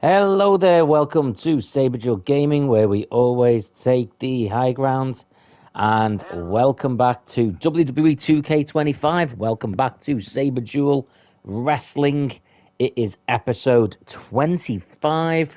Hello there, welcome to Saberduel Gaming, where we always take the high ground. And welcome back to WWE2K25. Welcome back to Saberduel Wrestling. It is episode 25.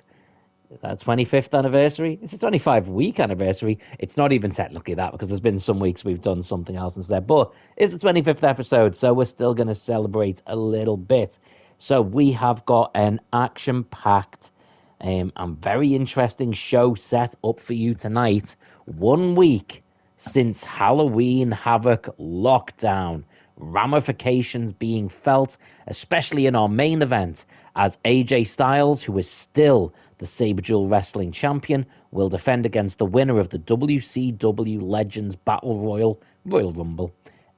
That 25th anniversary? It's the 25-week anniversary. It's not even technically that because there's been some weeks we've done something else instead. But it's the 25th episode, so we're still going to celebrate a little bit. So we have got an action-packed and very interesting show set up for you tonight. 1 week since Halloween Havoc lockdown. Ramifications being felt, especially in our main event, as AJ Styles, who is still the Saberduel Wrestling Champion, will defend against the winner of the WCW Legends Battle Royal Rumble,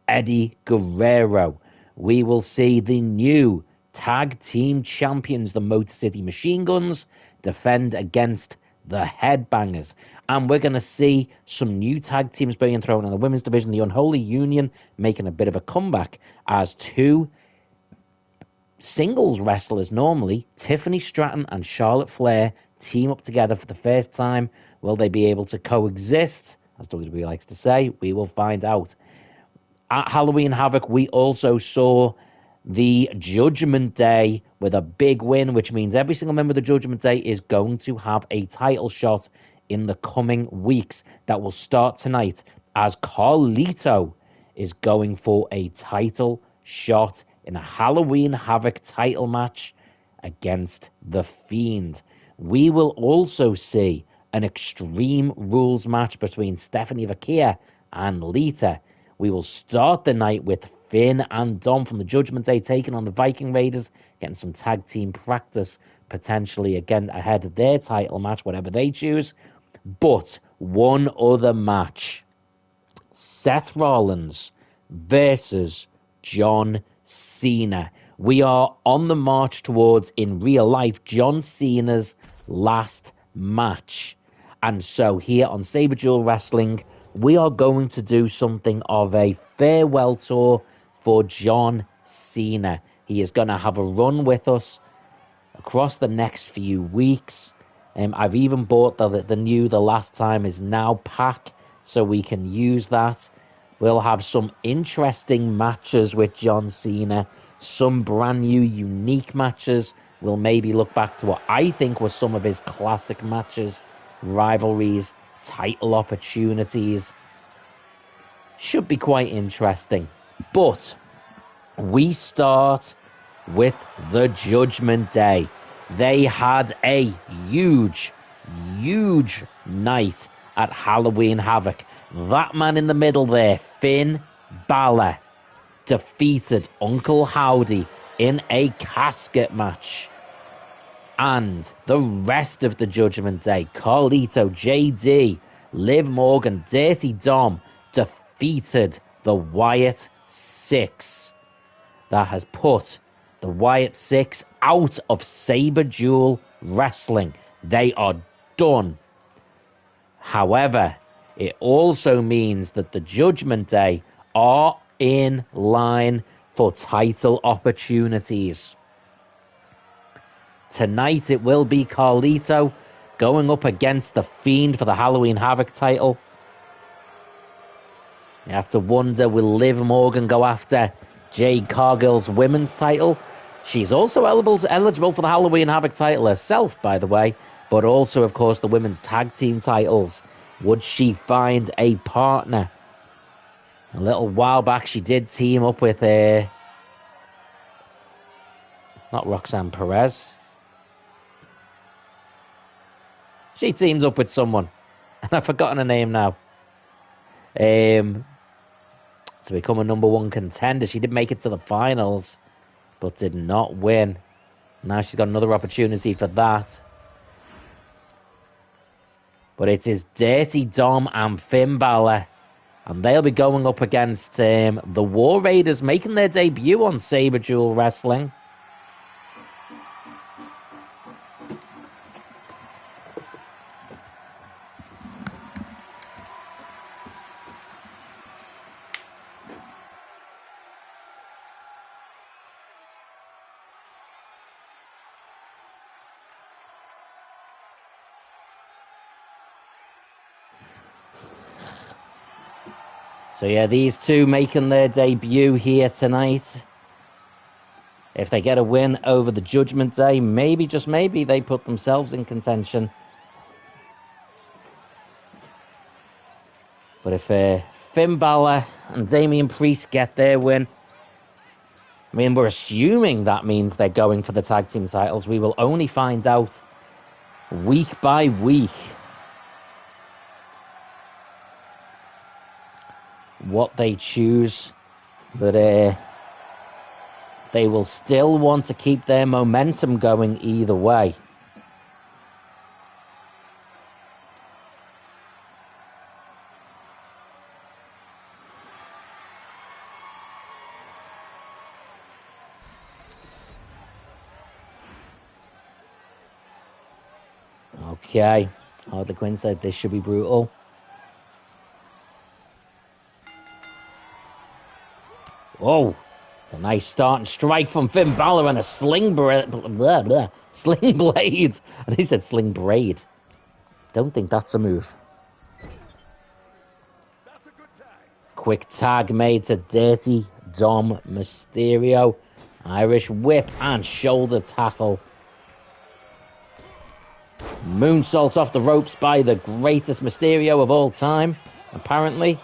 Eddie Guerrero. We will see the new tag team champions, the Motor City Machine Guns, defend against the Headbangers. And we're going to see some new tag teams being thrown in the women's division, the Unholy Union making a bit of a comeback as two singles wrestlers normally, Tiffany Stratton and Charlotte Flair, team up together for the first time. Will they be able to coexist? As WWE likes to say, we will find out. At Halloween Havoc, we also saw the Judgment Day with a big win, which means every single member of the Judgment Day is going to have a title shot in the coming weeks. That will start tonight as Carlito is going for a title shot in a Halloween Havoc title match against the Fiend. We will also see an Extreme Rules match between Stephanie Vaquia and Lita. We will start the night with Finn and Dom from the Judgment Day taking on the Viking Raiders, getting some tag team practice potentially again ahead of their title match, whatever they choose. But one other match, Seth Rollins versus John Cena. We are on the march towards, in real life, John Cena's last match. And so here on Saberduel Wrestling, we are going to do something of a farewell tour for John Cena. He is going to have a run with us across the next few weeks. I've even bought the new The Last Time Is Now pack, so we can use that. We'll have some interesting matches with John Cena, some brand new unique matches. We'll maybe look back to what I think were some of his classic matches, rivalries, title opportunities. Should be quite interesting. But we start with the Judgment Day. They had a huge night at Halloween Havoc. That man in the middle there, Finn Balor, defeated Uncle Howdy in a casket match. And the rest of the Judgment Day, Carlito, JD, Liv Morgan, Dirty Dom, defeated the Wyatt Six. That has put the Wyatt Six out of Saberduel Wrestling. They are done. However, it also means that the Judgment Day are in line for title opportunities. Tonight it will be Carlito going up against the Fiend for the Halloween Havoc title. You have to wonder, will Liv Morgan go after Jade Cargill's women's title? She's also eligible for the Halloween Havoc title herself, by the way, but also, of course, the women's tag team titles. Would she find a partner? A little while back, she did team up with not Roxanne Perez. She teamed up with someone, and I've forgotten her name now. To become a number one contender. She did make it to the finals, but did not win. Now she's got another opportunity for that. But it is Dirty Dom and Finn Balor, and they'll be going up against the War Raiders, making their debut on Saberduel Wrestling. So yeah, these two making their debut here tonight. If they get a win over the Judgment Day, maybe, just maybe, they put themselves in contention. But if Finn Balor and Damian Priest get their win, I mean, we're assuming that means they're going for the tag team titles. We will only find out week by week what they choose. But they will still want to keep their momentum going either way. Okay, Harley Quinn said this should be brutal. Oh, it's a nice start and strike from Finn Balor and a sling blade. And he said sling braid. Don't think that's a move. That's a good tag. Quick tag made to Dirty Dom Mysterio. Irish whip and shoulder tackle. Moonsault off the ropes by the greatest Mysterio of all time, apparently.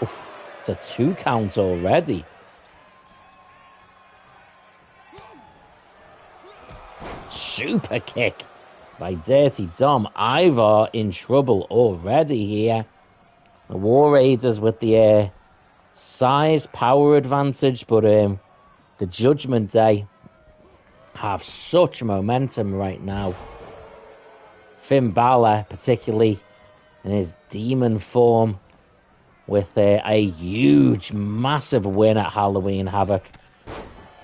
Oof, it's a 2 count already. Super kick by Dirty Dom. Ivar in trouble already here. The War Raiders with the size, power advantage, but the Judgment Day have such momentum right now. Finn Balor, particularly in his demon form, with a huge, massive win at Halloween Havoc.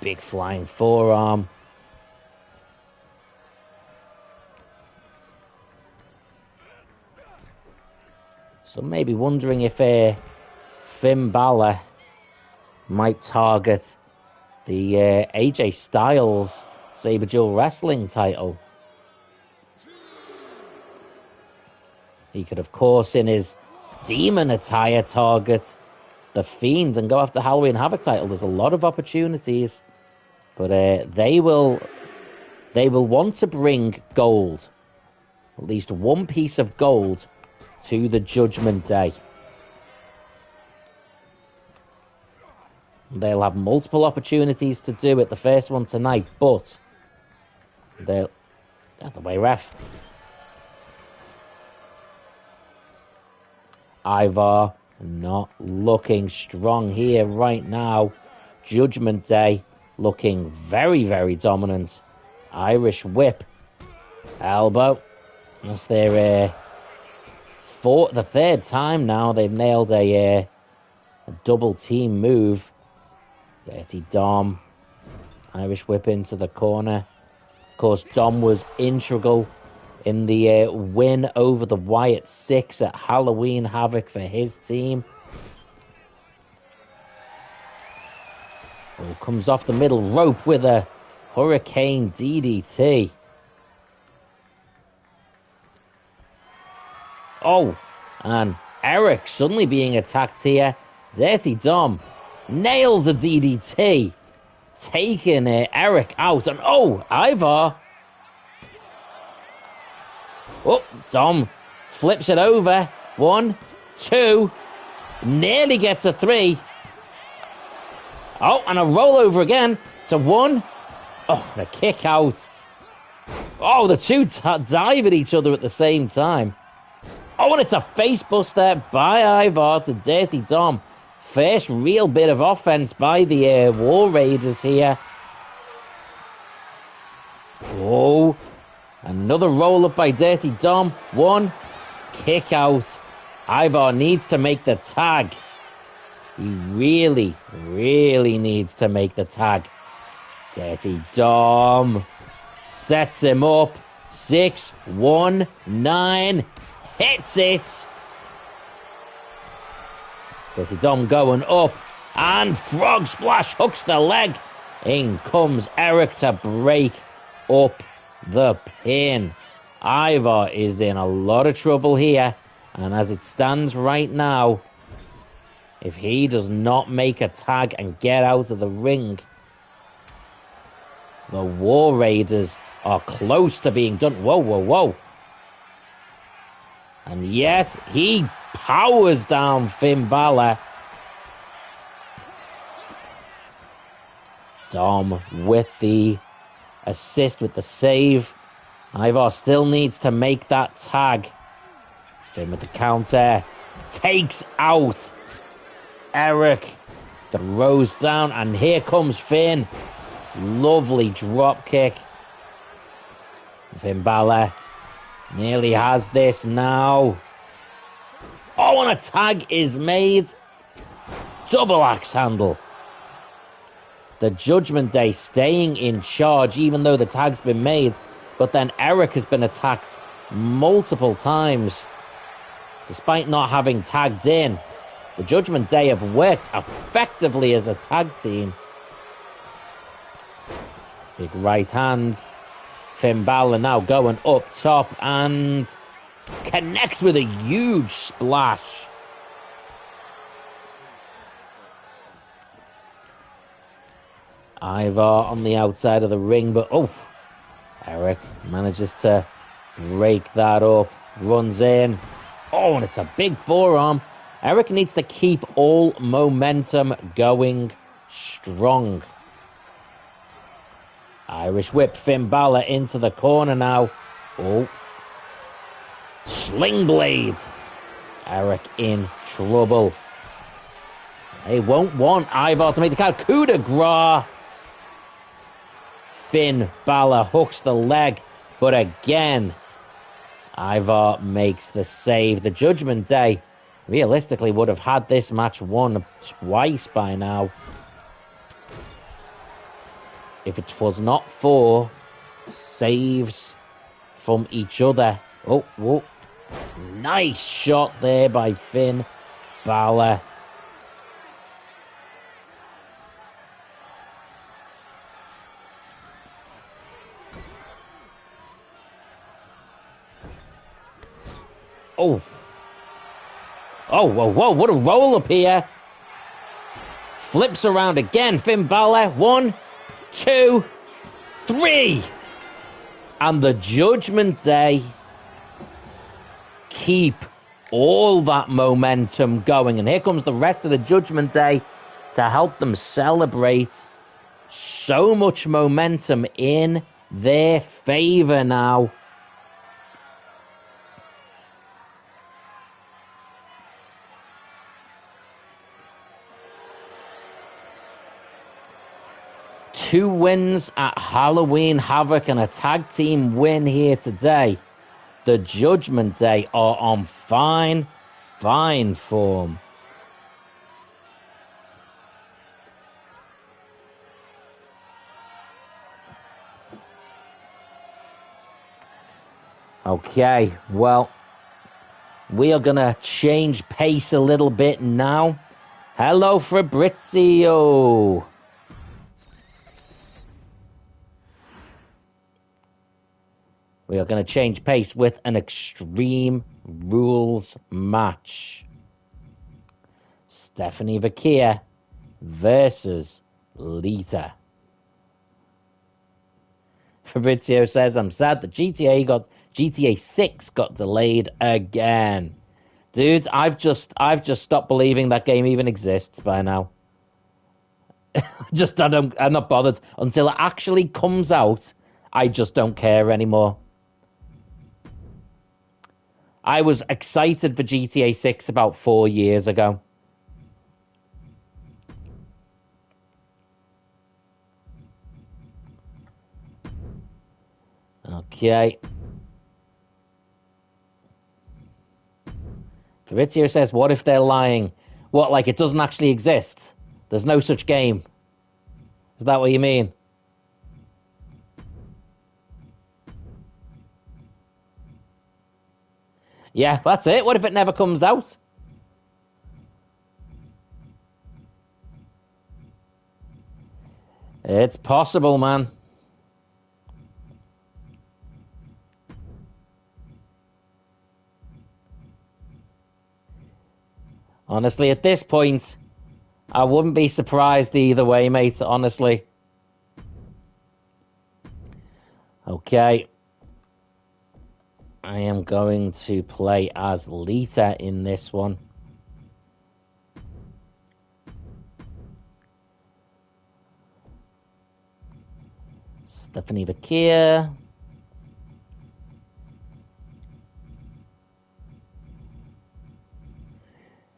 Big flying forearm. So maybe wondering if Finn Balor might target the AJ Styles Saberduel Wrestling title. He could, of course, in his demon attire, target the Fiend and go after Halloween Havoc title. There's a lot of opportunities, but they will want to bring gold, at least one piece of gold, to the Judgment Day. They'll have multiple opportunities to do it. The first one tonight, but they'll the way ref. Ivar not looking strong here right now. Judgment Day looking very, very dominant. Irish whip. Elbow. That's their the third time now they've nailed a double team move. Dirty Dom. Irish whip into the corner. Of course, Dom was integral in the win over the Wyatt Six at Halloween Havoc for his team. Oh, comes off the middle rope with a Hurricane DDT. Oh, and Eric suddenly being attacked here. Dirty Dom nails a DDT, taking Eric out. And oh, Ivar. Oh, Dom flips it over. 1, 2, nearly gets a 3. Oh, and a rollover again to 1. Oh, the kick out. Oh, the two dive at each other at the same time. Oh, and it's a face buster by Ivar to Dirty Dom. First real bit of offense by the War Raiders here. Oh, another roll-up by Dirty Dom. 1, kick out. Ivar needs to make the tag. He really, really needs to make the tag. Dirty Dom sets him up. 6, 1, 9. Hits it. Dirty Dom going up. And frog splash hooks the leg. In comes Eric to break up the pin. Ivar is in a lot of trouble here. And as it stands right now, If he does not make a tag and get out of the ring, the War Raiders are close to being done. Whoa, whoa, whoa. And yet, he powers down Finn Balor. Dom with the assist, with the save. Ivar still needs to make that tag. Finn with the counter. Takes out Eric. Throws down, and here comes Finn. Lovely drop kick. Finn Balor nearly has this now. Oh, and a tag is made. Double axe handle. The Judgment Day staying in charge, even though the tag's been made. But then Eric has been attacked multiple times. Despite not having tagged in, the Judgment Day have worked effectively as a tag team. Big right hand. Finn Balor now going up top and connects with a huge splash. Ivar on the outside of the ring, but Eric manages to break that up, runs in. Oh, and it's a big forearm. Eric needs to keep all momentum going strong. Irish whip Finn Balor into the corner now. Oh. Sling blade. Eric in trouble. They won't want Ivar to make the count. Coup de grace. Finn Balor hooks the leg, but again, Ivar makes the save. The Judgment Day realistically would have had this match won twice by now if it was not for saves from each other. Oh, whoa. Nice shot there by Finn Balor. Oh. Oh, whoa, whoa, what a roll up here. Flips around again, Finn Balor. 1, 2, 3. And the Judgment Day keep all that momentum going. And here comes the rest of the Judgment Day to help them celebrate. So much momentum in their favor now. Two wins at Halloween Havoc and a tag team win here today. The Judgment Day are on fine form. Okay, well, we are going to change pace a little bit now. Hello, Fabrizio. We are going to change pace with an Extreme Rules match. Stephanie Vakia versus Lita. Fabrizio says, I'm sad that GTA 6 got delayed again. Dude, I've just stopped believing that game even exists by now. I'm not bothered. Until it actually comes out, I just don't care anymore. I was excited for GTA 6 about 4 years ago. Okay. Fabrizio says, what if they're lying? What, like it doesn't actually exist? There's no such game. Is that what you mean? Yeah, that's it. What if it never comes out? It's possible, man. Honestly, at this point, I wouldn't be surprised either way, mate, honestly. Okay. I am going to play as Lita in this one. Stephanie Bakir.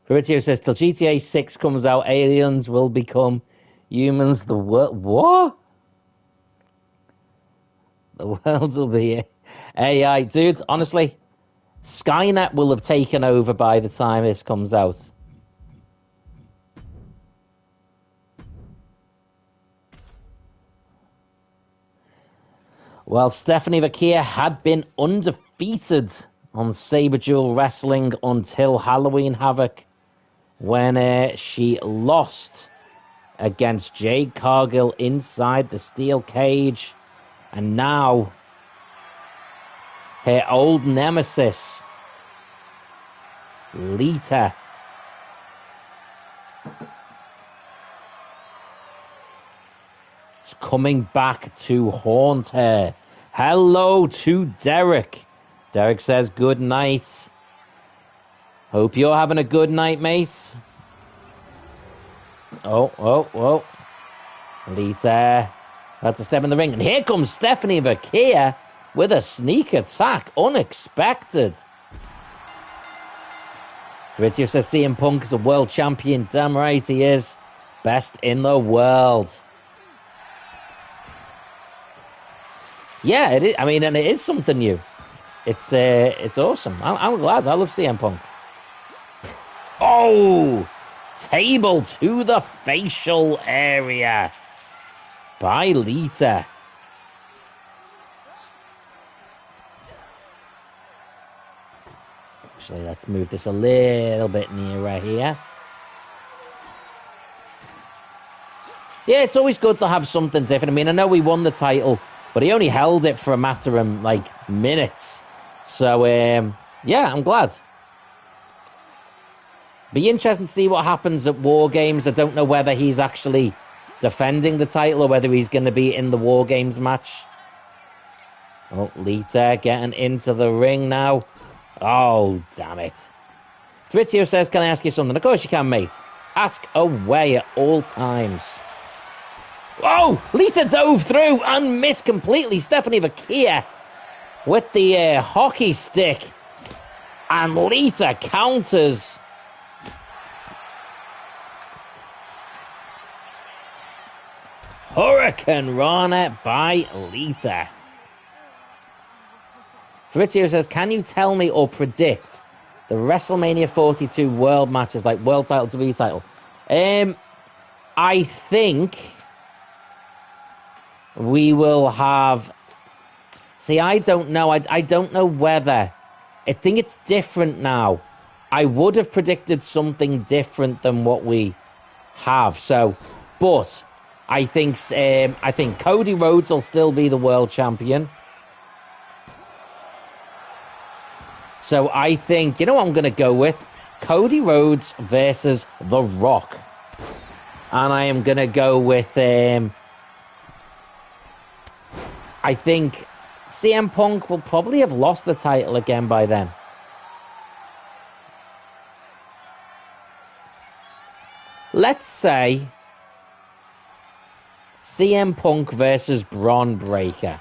Fabrizio says, till GTA 6 comes out, aliens will become humans. The world... What? The world will be AI. Dude, honestly, Skynet will have taken over by the time this comes out. Well, Stephanie Bakir had been undefeated on Saberduel Wrestling until Halloween Havoc, when she lost against Jade Cargill inside the steel cage. And now, her old nemesis, Lita, is coming back to haunt her. Hello to Derek. Derek says, good night. Hope you're having a good night, mate. Oh. Lita, that's a step in the ring. And here comes Stephanie Bakir with a sneak attack. Unexpected. Fabrizio says CM Punk is a world champion. Damn right he is. Best in the world. Yeah, it is. I mean, and it is something new. It's awesome. I'm glad. I love CM Punk. Oh! Table to the facial area by Lita. Actually, let's move this a little bit nearer here. Yeah, it's always good to have something different. I mean, I know we won the title, but he only held it for a matter of, like, minutes. So, yeah, I'm glad. Be interesting to see what happens at War Games. I don't know whether he's actually defending the title or whether he's going to be in the War Games match. Oh, Lita getting into the ring now. Oh, damn it. Fabrizio says, can I ask you something? Of course you can, mate. Ask away at all times. Oh, Lita dove through and missed completely. Stephanie Bakir with the hockey stick. And Lita counters. Hurricane Rana by Lita. Fabrizio says, can you tell me or predict the WrestleMania 42 world matches, like world title to WWE title? I think we will have... See, I don't know. I don't know whether... I think it's different now. I would have predicted something different than what we have. So, but... I think Cody Rhodes will still be the world champion. So I think, you know what I'm going to go with? Cody Rhodes versus The Rock. And I am going to go with, I think CM Punk will probably have lost the title again by then. Let's say CM Punk versus Braun Breaker.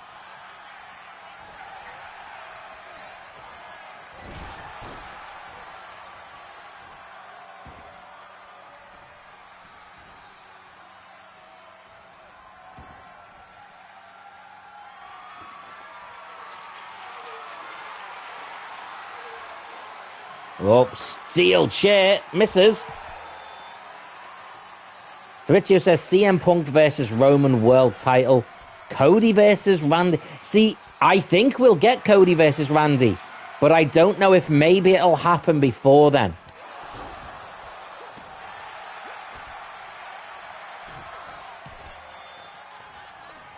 Oh, steel chair misses. Fabrizio says CM Punk versus Roman world title. Cody versus Randy. See, I think we'll get Cody versus Randy, but I don't know if maybe it'll happen before then.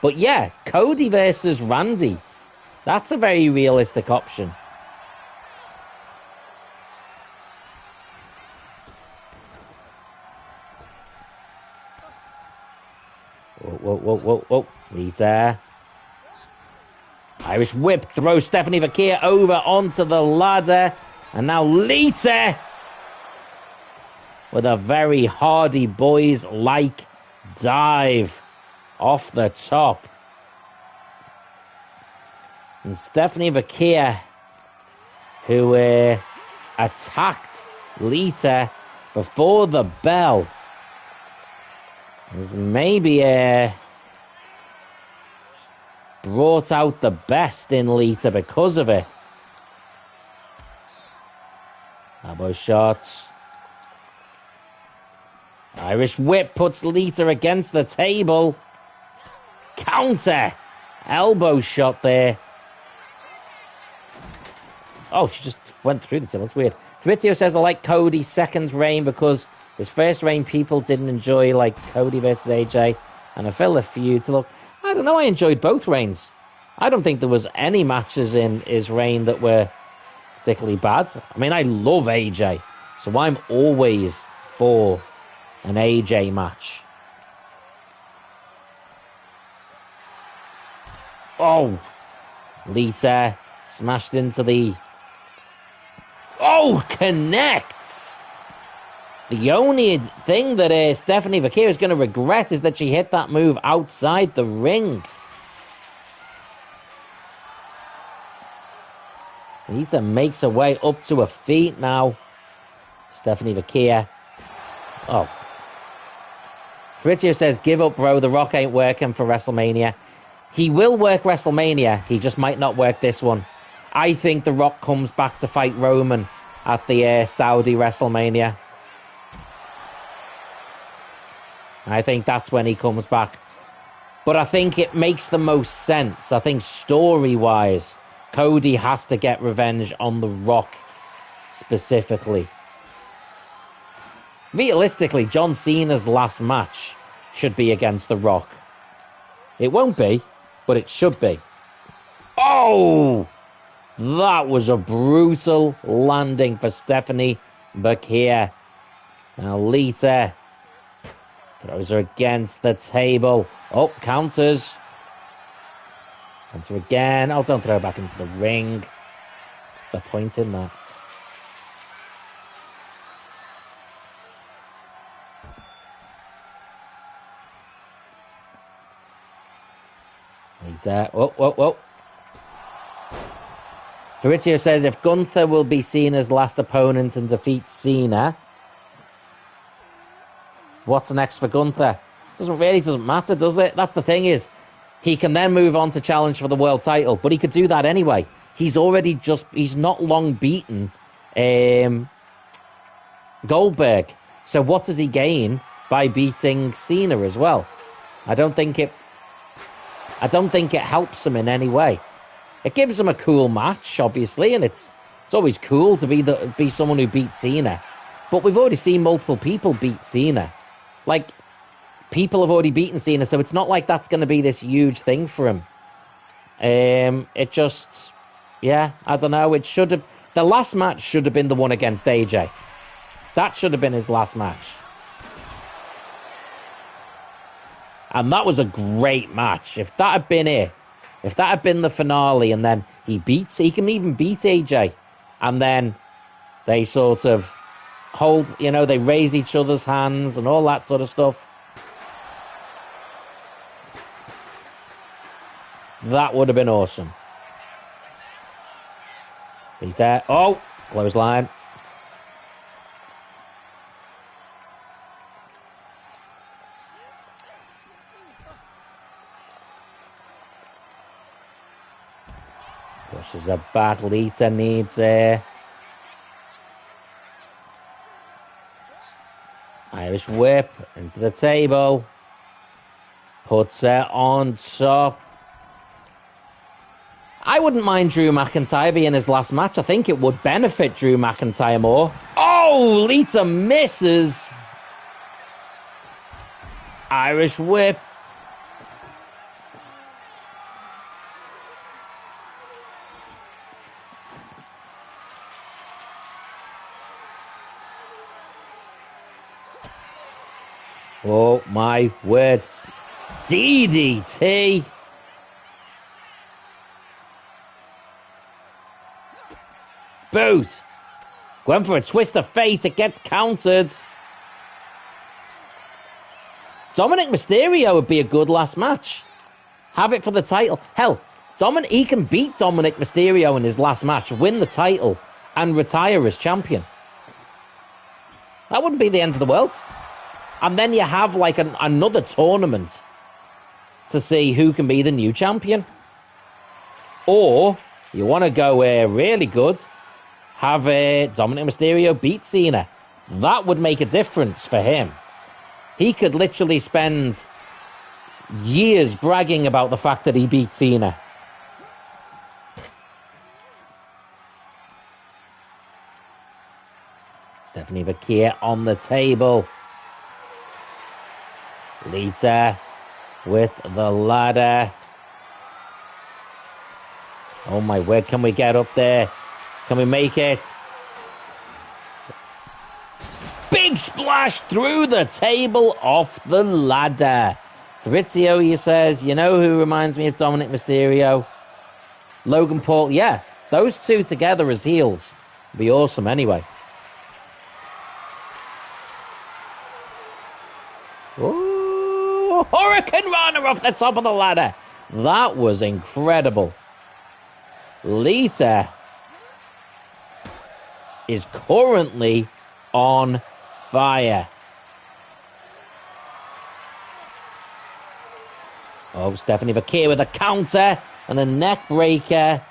But yeah, Cody versus Randy. That's a very realistic option. Whoa, whoa, whoa, whoa, whoa. Lita. Irish whip throws Stephanie Vaquia over onto the ladder. And now Lita with a very Hardy Boys-like dive off the top. And Stephanie Vaquia, who attacked Lita before the bell, has maybe brought out the best in Lita because of it. Elbow shots. Irish whip puts Lita against the table. Counter. Elbow shot there. Oh, she just went through the table. That's weird. Fabrizio says, I like Cody's second reign because his first reign people didn't enjoy, like Cody versus AJ. And I felt a feud to look. I don't know, I enjoyed both reigns. I don't think there was any matches in his reign that were particularly bad. I mean, I love AJ. So I'm always for an AJ match. Oh, Lita smashed into the... Oh, connects! The only thing that Stephanie Vaquia is going to regret is that she hit that move outside the ring. Lita makes her way up to her feet now. Stephanie Vaquia. Oh. Fabrizio says, give up, bro. The Rock ain't working for WrestleMania. He will work WrestleMania. He just might not work this one. I think The Rock comes back to fight Roman at the Saudi WrestleMania. I think that's when he comes back. But I think it makes the most sense. I think story-wise, Cody has to get revenge on The Rock specifically. Realistically, John Cena's last match should be against The Rock. It won't be, but it should be. Oh! That was a brutal landing for Stephanie Vaquia. Now Lita throws her against the table. Oh, counters. Counter again. Oh, don't throw her back into the ring. What's the point in that? Lita. Whoa, whoa, whoa. Fabrizio says, if Gunther will be Cena's last opponent and defeat Cena, what's next for Gunther? Doesn't matter, does it? That's the thing is, he can then move on to challenge for the world title, but he could do that anyway. He's not long beaten Goldberg. So what does he gain by beating Cena as well? I don't think it helps him in any way. It gives him a cool match, obviously, and it's always cool to be someone who beats Cena. But we've already seen multiple people beat Cena. Like, people have already beaten Cena, so it's not like that's going to be this huge thing for him. It just, yeah, I don't know. The last match should have been the one against AJ. That should have been his last match. And that was a great match. If that had been it, if that had been the finale, and then he can even beat AJ, and then they sort of they raise each other's hands and all that sort of stuff. That would have been awesome. He's there. Oh, clothesline. Pushes her back. Lita needs Irish whip into the table. Puts her on top. I wouldn't mind Drew McIntyre being his last match. I think it would benefit Drew McIntyre more. Oh, Lita misses. Irish whip. Oh, my word. DDT. Boot. Going for a twist of fate. It gets countered. Dominic Mysterio would be a good last match. Have it for the title. Hell, he can beat Dominic Mysterio in his last match, win the title, and retire as champion. That wouldn't be the end of the world. And then you have like another tournament to see who can be the new champion. Or you want to go really good, have Dominic Mysterio beat Cena. That would make a difference for him. He could literally spend years bragging about the fact that he beat Cena. Stephanie Bakir on the table. Lita with the ladder. Oh my word, can we get up there? Can we make it? Big splash through the table off the ladder. Fabrizio, he says, you know who reminds me of Dominic Mysterio? Logan Paul. Yeah, those two together as heels would be awesome anyway. Ooh, Hurricane Rana off the top of the ladder. That was incredible. Lita is currently on fire. Oh, Stephanie Bakir with a counter and a neck breaker.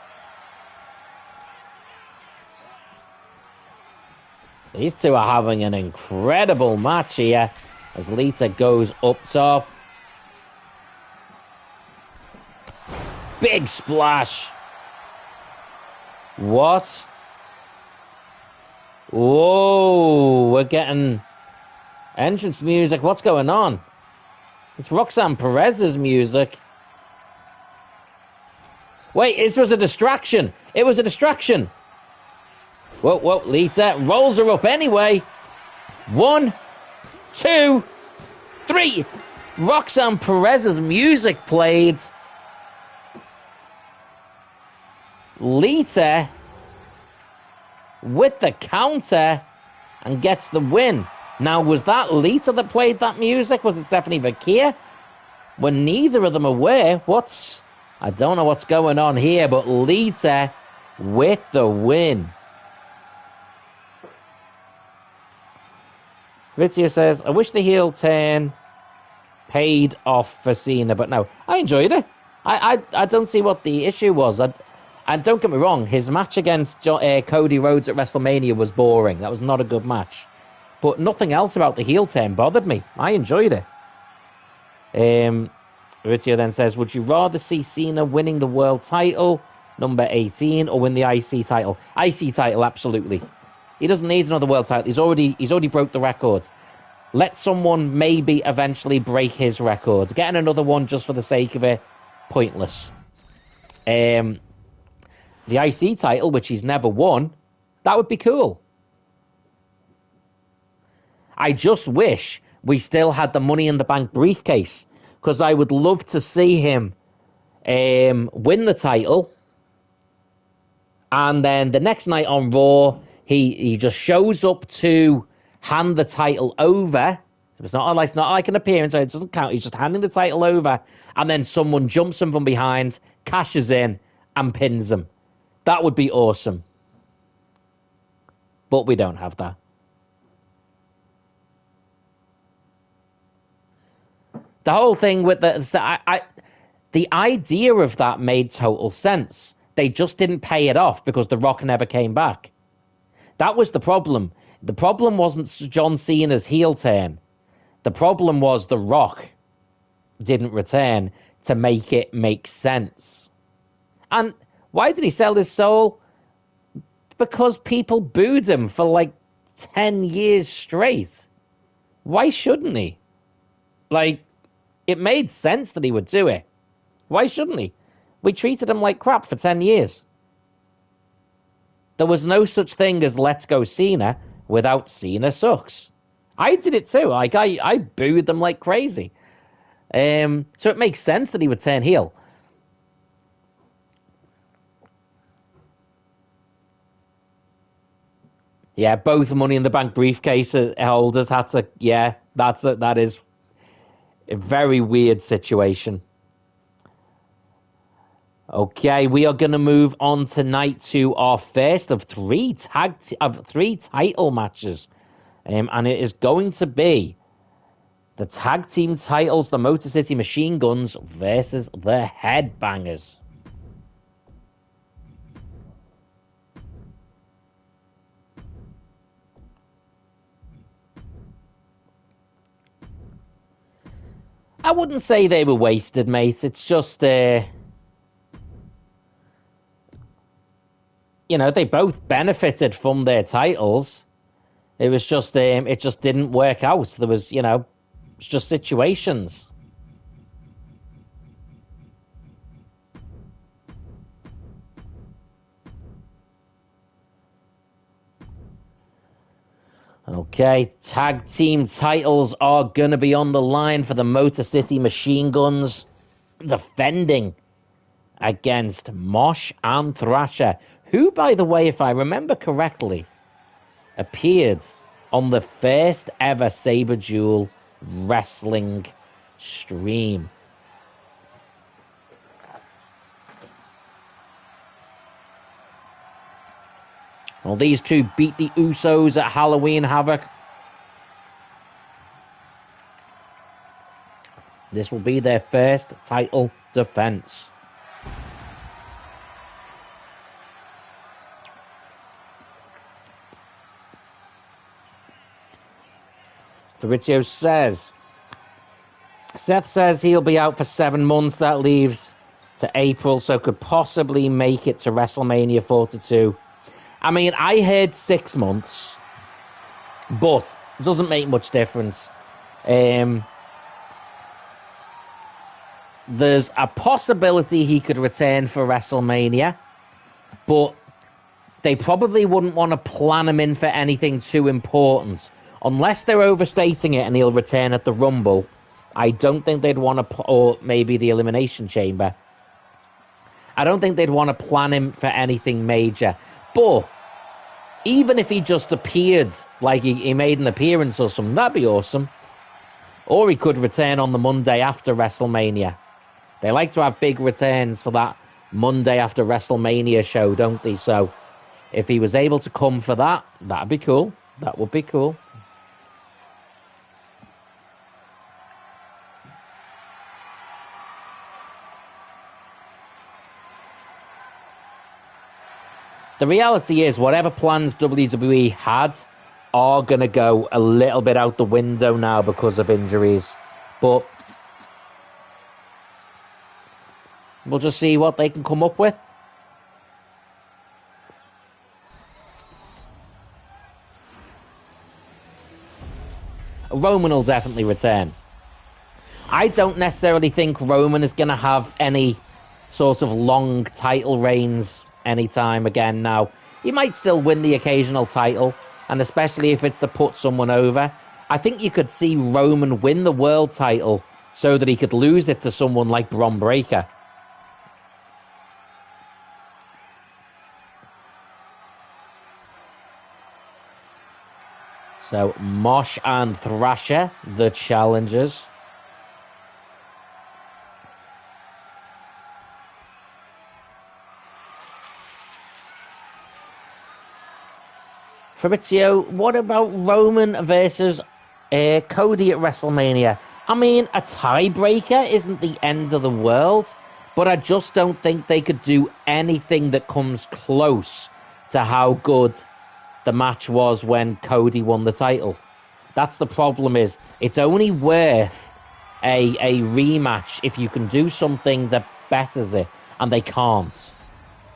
These two are having an incredible match here as Lita goes up top. Big splash. What? Whoa, we're getting entrance music. What's going on? It's Roxanne Perez's music. Wait, this was a distraction. It was a distraction. Whoa, whoa, Lita rolls her up anyway. 1, 2, 3. Roxanne Perez's music played. Lita with the counter and gets the win. Now, was that Lita that played that music? Was it Stephanie Bakir? Were neither of them aware? I don't know what's going on here, but Lita with the win. Fabrizio says, I wish the heel turn paid off for Cena, but no, I enjoyed it. I don't see what the issue was. And don't get me wrong, his match against Cody Rhodes at WrestleMania was boring. That was not a good match. But nothing else about the heel turn bothered me. I enjoyed it. Fabrizio then says, would you rather see Cena winning the world title, number 18, or win the IC title? IC title, absolutely. He doesn't need another world title. He's already broke the record. Let someone maybe eventually break his record. Getting another one just for the sake of it, pointless. The IC title, which he's never won, that would be cool. I just wish we still had the Money in the Bank briefcase, because I would love to see him win the title, and then the next night on Raw, he just shows up to hand the title over. So it's not like an appearance, so it doesn't count. He's just handing the title over, and then someone jumps him from behind, cashes in, and pins him. That would be awesome. But we don't have that. The whole thing with the idea of that made total sense. They just didn't pay it off because The Rock never came back. That was the problem. The problem wasn't John Cena's heel turn. The problem was The Rock didn't return to make it make sense. And why did he sell his soul? Because people booed him for like 10 years straight. Why shouldn't he? It made sense that he would do it. Why shouldn't he? We treated him like crap for 10 years. There was no such thing as Let's Go Cena without Cena Sucks. I did it too. I booed them like crazy. So it makes sense that he would turn heel. Yeah, both Money in the Bank briefcase holders had to. Yeah, that is a very weird situation. Okay, we are going to move on tonight to our first of three title matches, and it is going to be the tag team titles, the Motor City Machine Guns versus the Headbangers. I wouldn't say they were wasted, mate. It's just, you know, they both benefited from their titles. It was just, it just didn't work out. There was, you know, it's just situations. Okay, tag team titles are going to be on the line for the Motor City Machine Guns, defending against Mosh and Thrasher, who, by the way, if I remember correctly, appeared on the first ever Saberduel wrestling stream. Well, these two beat the Usos at Halloween Havoc. This will be their first title defense. Fabrizio says, Seth says he'll be out for 7 months. That leaves to April, so could possibly make it to WrestleMania 42. I mean, I heard 6 months, but it doesn't make much difference. There's a possibility he could return for WrestleMania, but they probably wouldn't want to plan him in for anything too important. Unless they're overstating it and he'll return at the Rumble, I don't think they'd want to, or maybe the Elimination Chamber. I don't think they'd want to plan him for anything major. But even if he just appeared, like he made an appearance or something, that'd be awesome. Or he could return on the Monday after WrestleMania. They like to have big returns for that Monday after WrestleMania show, don't they? So if he was able to come for that, that'd be cool. That would be cool. The reality is, whatever plans WWE had are going to go a little bit out the window now because of injuries. But we'll just see what they can come up with. Roman will definitely return. I don't necessarily think Roman is going to have any sort of long title reigns anytime again now. He might still win the occasional title, and especially if it's to put someone over. I think you could see Roman win the world title so that he could lose it to someone like Bron Breakker. So Mosh and Thrasher, the challengers. Fabrizio, what about Roman versus Cody at WrestleMania? I mean, a tiebreaker isn't the end of the world, but I just don't think they could do anything that comes close to how good the match was when Cody won the title. That's the problem, is it's only worth a rematch if you can do something that betters it, and they can't.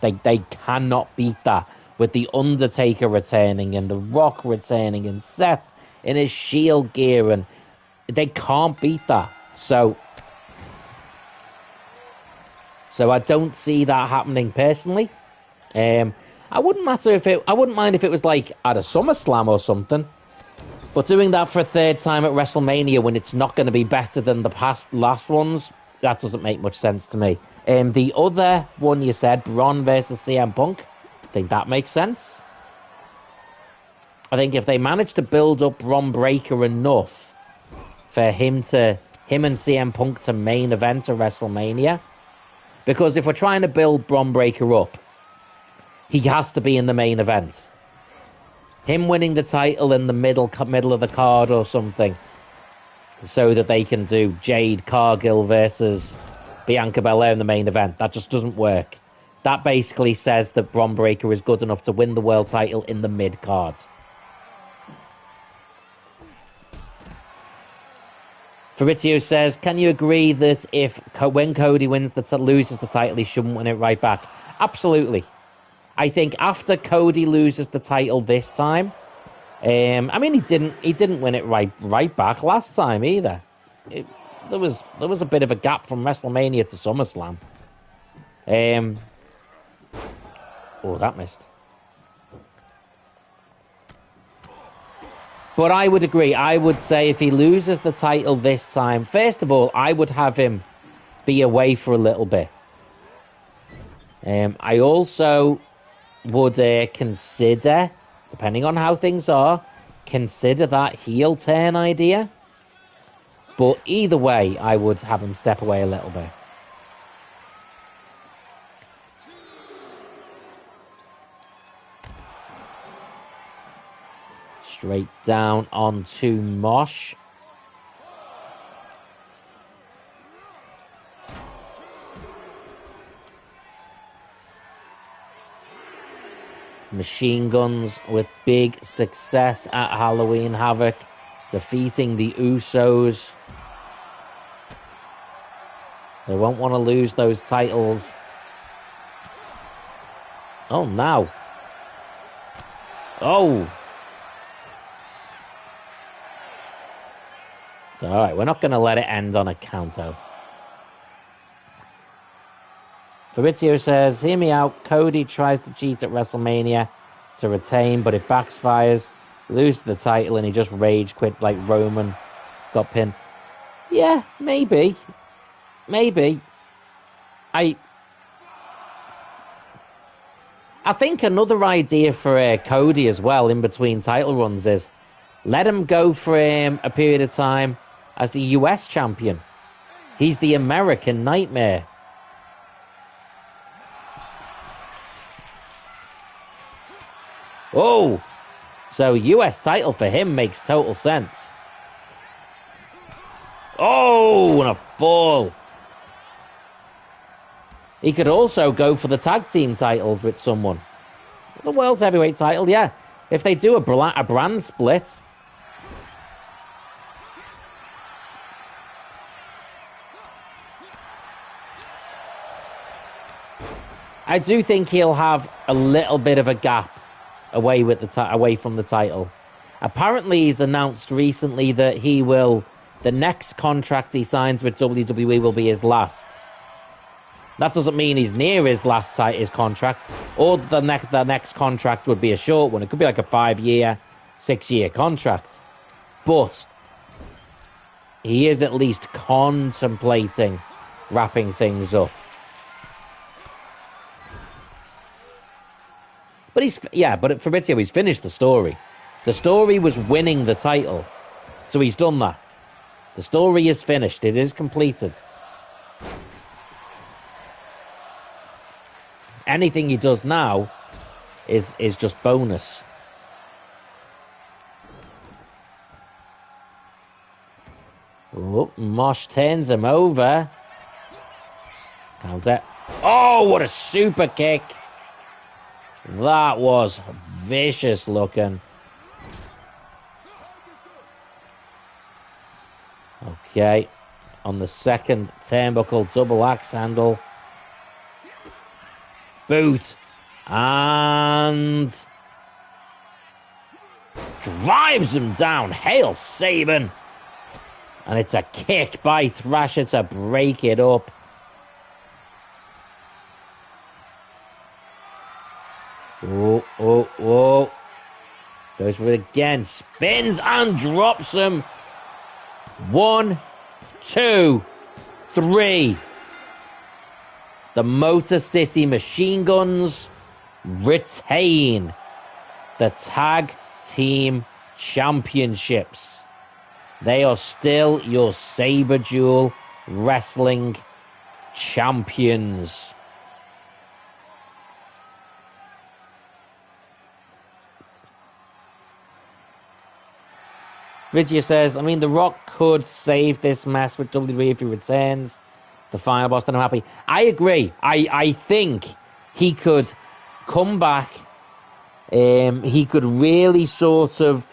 They cannot beat that. With The Undertaker returning and The Rock returning and Seth in his Shield gear, and they can't beat that. So I don't see that happening personally. I wouldn't mind if it was like at a SummerSlam or something. But doing that for a third time at WrestleMania when it's not going to be better than the last ones, that doesn't make much sense to me. The other one you said, Braun versus CM Punk, I think that makes sense. I think if they manage to build up Bron Breakker enough for him and CM Punk to main event at WrestleMania, because if we're trying to build Bron Breakker up, he has to be in the main event. Him winning the title in the middle of the card or something, so that they can do Jade Cargill versus Bianca Belair in the main event. That just doesn't work. That basically says that Bron Breakker is good enough to win the world title in the mid card. Fabrizio says, can you agree that when Cody loses the title, he shouldn't win it right back? Absolutely. I think after Cody loses the title this time, I mean, he didn't win it right back last time either. There was a bit of a gap from WrestleMania to SummerSlam. Oh, that missed. But I would agree. I would say if he loses the title this time, first of all, I would have him be away for a little bit. I also would consider, depending on how things are, consider that heel turn idea. But either way, I would have him step away a little bit. Straight down onto Mosh. Machine Guns with big success at Halloween Havoc, defeating the Usos. They won't want to lose those titles. Oh, now. Oh. So, all right, we're not going to let it end on a count-out. Fabrizio says, hear me out. Cody tries to cheat at WrestleMania to retain, but it backfires. Loses the title, and he just rage quit like Roman got pinned. Yeah, maybe. Maybe. I think another idea for Cody as well in between title runs is let him go for a period of time as the US champion. He's the American Nightmare. Oh, so US title for him makes total sense. Oh, and a fall. He could also go for the tag team titles with someone. The World Heavyweight title, yeah. If they do a brand split. I do think he'll have a little bit of a gap away from the title. Apparently, he's announced recently that the next contract he signs with WWE will be his last. That doesn't mean he's near his contract, or the next contract would be a short one. It could be like a 5-year, 6-year contract. But he is at least contemplating wrapping things up. But Fabrizio, he's finished the story. The story was winning the title. So he's done that. The story is finished. It is completed. Anything he does now is just bonus. Oh, Mosh turns him over. Counter. Oh, what a super kick. That was vicious looking. Okay. On the second turnbuckle double axe handle. Boot. And drives him down. Hail Saban. And it's a kick by Thrasher to break it up. Oh. Goes for it again. Spins and drops him. 1, 2, 3. The Motor City Machine Guns retain the Tag Team Championships. They are still your Saberduel Wrestling Champions. Ridgia says, I mean, The Rock could save this mess with WWE if he returns. The final boss, then I'm happy. I agree. I think he could come back. He could really sort of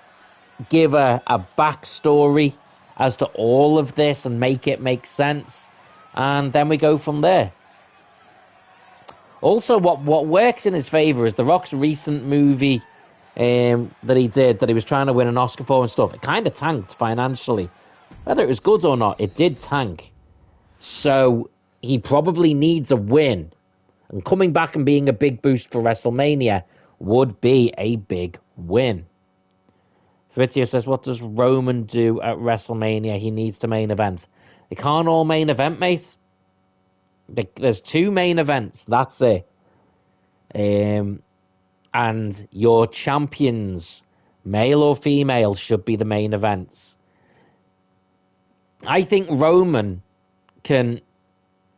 give a backstory as to all of this and make it make sense. And then we go from there. Also, what works in his favor is The Rock's recent movie that he did, that he was trying to win an Oscar for and stuff. It kind of tanked financially. Whether it was good or not, it did tank. So he probably needs a win. And coming back and being a big boost for WrestleMania would be a big win. Fabrizio says, what does Roman do at WrestleMania? He needs to main event. They can't all main event, mate. There's 2 main events. That's it. And your champions, male or female, should be the main events. I think Roman can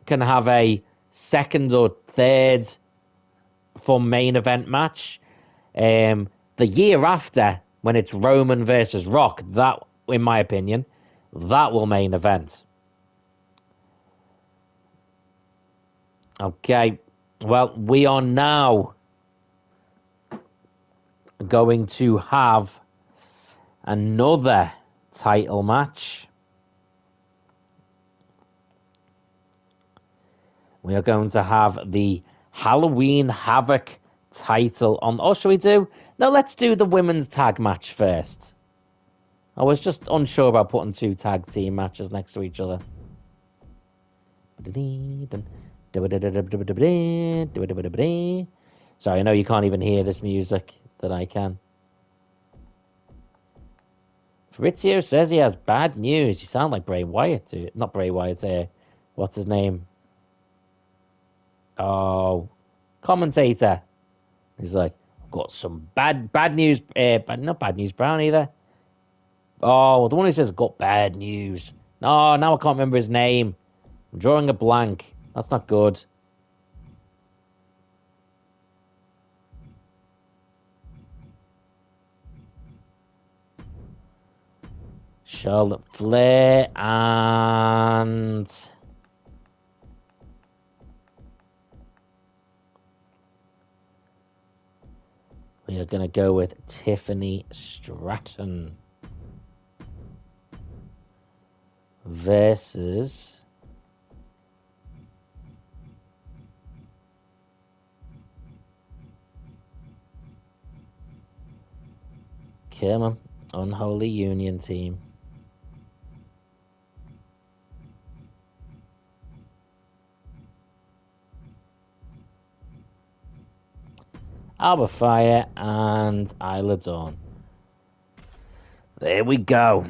have a second or third for main event match. The year after, when it's Roman versus Rock, that, in my opinion, that will main event. Okay, well, we are now going to have another title match. We are going to have the Halloween Havoc title on... Oh, shall we do... No, let's do the women's tag match first. I was just unsure about putting 2 tag team matches next to each other. Sorry, I know you can't even hear this music that I can. Fabrizio says he has bad news. You sound like Bray Wyatt. Not Bray Wyatt. What's his name? Oh, commentator. He's like, I've got some bad news. Not bad news Brown either. Oh, the one who says got bad news. No, now I can't remember his name. I'm drawing a blank. That's not good. Charlotte Flair and... we are going to go with Tiffany Stratton versus... come on, Unholy Union team. Alba Fire and Isla Dawn. There we go.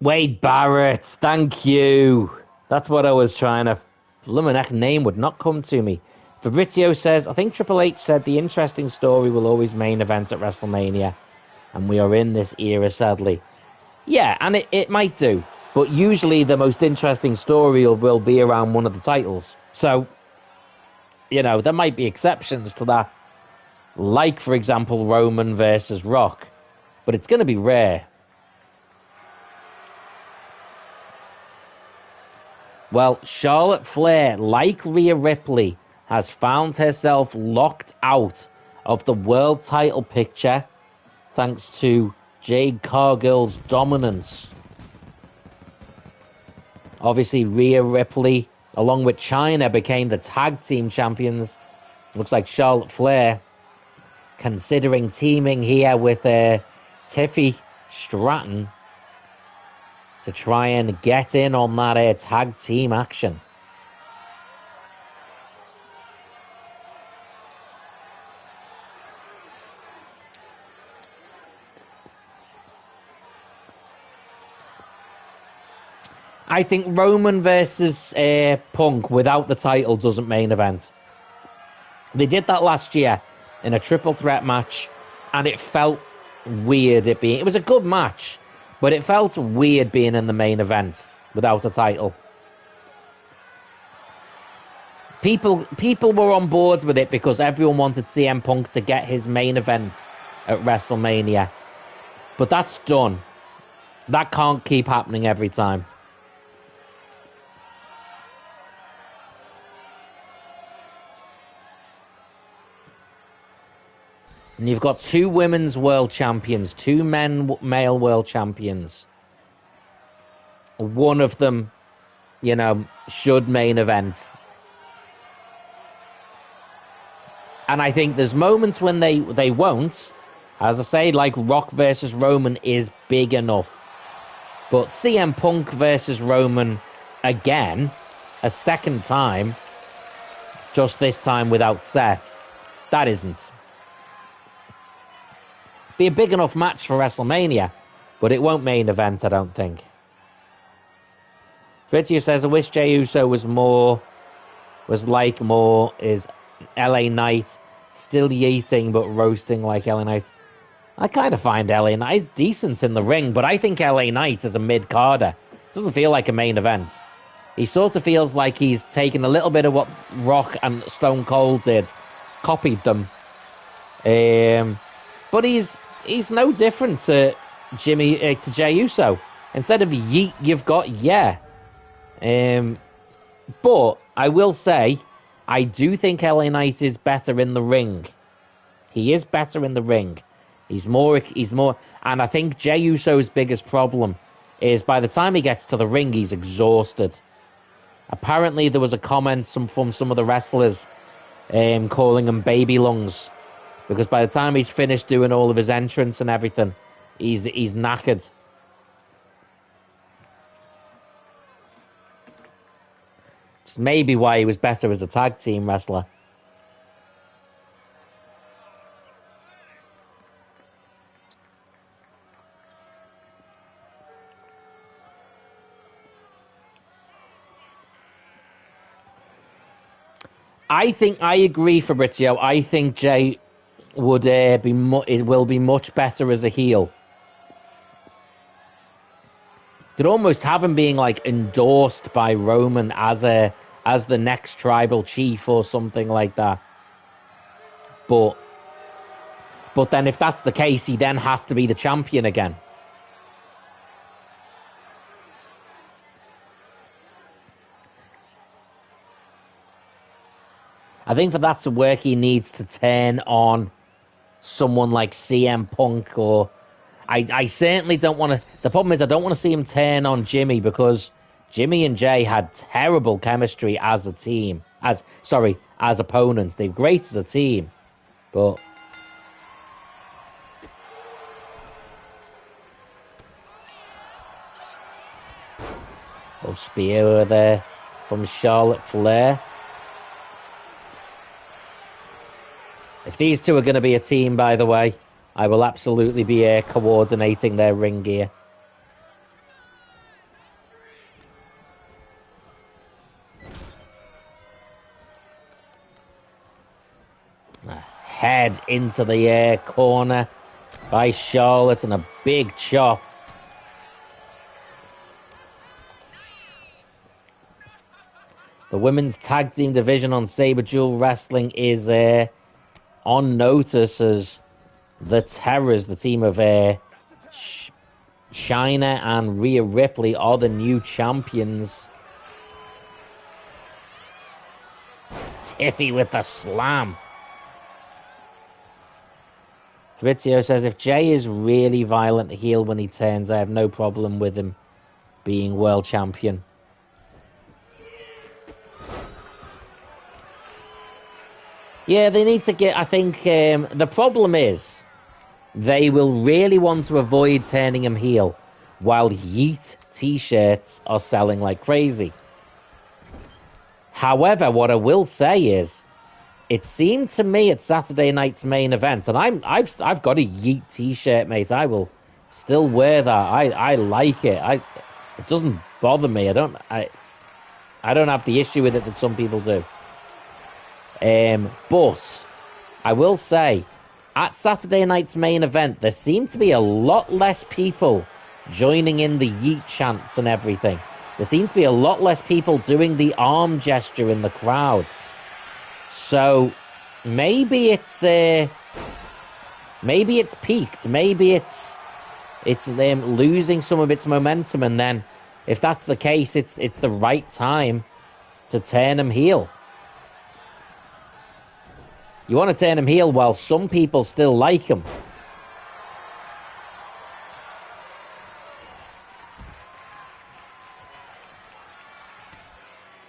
Wade Barrett, thank you. That's what I was trying to... Luminek name would not come to me. Fabrizio says, I think Triple H said the interesting story will always main event at WrestleMania. And we are in this era, sadly. Yeah, and it might do. But usually the most interesting story will be around one of the titles. So, you know, there might be exceptions to that. Like, for example, Roman versus Rock. But it's going to be rare. Well, Charlotte Flair, like Rhea Ripley, has found herself locked out of the world title picture thanks to Jade Cargill's dominance. Obviously, Rhea Ripley, along with Chyna, became the tag team champions. Looks like Charlotte Flair considering teaming here with Tiffy Stratton to try and get in on that tag team action. I think Roman versus Punk without the title doesn't main event. They did that last year in a triple threat match, and it felt weird. It was a good match, but it felt weird being in the main event without a title. People were on board with it because everyone wanted CM Punk to get his main event at WrestleMania. But that's done. That can't keep happening every time. And you've got 2 women's world champions, 2 male world champions. One of them, should main event. And I think there's moments when they won't. As I say, like Rock versus Roman is big enough. But CM Punk versus Roman again, a second time, just this time without Seth, that isn't. Be a big enough match for WrestleMania, but it won't main event, I don't think. Fritio says, I wish Jey Uso was like more is LA Knight, still yeeting but roasting like LA Knight. I kind of find LA Knight decent in the ring, but I think LA Knight is a mid-carder. Doesn't feel like a main event. He sort of feels like he's taken a little bit of what Rock and Stone Cold did, copied them. But he's no different to Jey Uso. Instead of yeet, you've got yeah. But I will say, I do think LA Knight is better in the ring. He is better in the ring. He's more, and I think Jey Uso's biggest problem is by the time he gets to the ring, he's exhausted. Apparently, there was a comment from some of the wrestlers calling him baby lungs, because by the time he's finished doing all of his entrance and everything, he's knackered. It's maybe why he was better as a tag team wrestler. I agree, Fabrizio. I think Jey would will be much better as a heel. Could almost have him being like endorsed by Roman as the next tribal chief or something like that. But then if that's the case, he then has to be the champion again. I think for that to work, he needs to turn on someone like CM Punk, or I certainly don't want to. The problem is I don't want to see him turn on Jimmy, because Jimmy and Jey had terrible chemistry as a team. As opponents. They're great as a team, but spear there from Charlotte Flair. If these two are going to be a team, by the way, I will absolutely be coordinating their ring gear. Head into the corner by Charlotte and a big chop. The women's tag team division on Saberduel Wrestling is on notice as the Terrors, the team of Chyna and Rhea Ripley, are the new champions. Tiffy with the slam. Fabrizio says, if Jey is really violent heel when he turns, I have no problem with him being world champion. Yeah, they need to get, I think, the problem is they will really want to avoid turning him heel while Yeet t-shirts are selling like crazy. However, what I will say is, it seemed to me at Saturday night's main event, and I've got a Yeet t-shirt, mate. I will still wear that. I like it. It doesn't bother me. I don't have the issue with it that some people do. But I will say, at Saturday night's main event, there seemed to be a lot less people joining in the yeet chants and everything. There seemed to be a lot less people doing the arm gesture in the crowd. So maybe it's peaked. Maybe it's them losing some of its momentum, and then if that's the case, it's the right time to turn them heel. You want to turn him heel while some people still like him.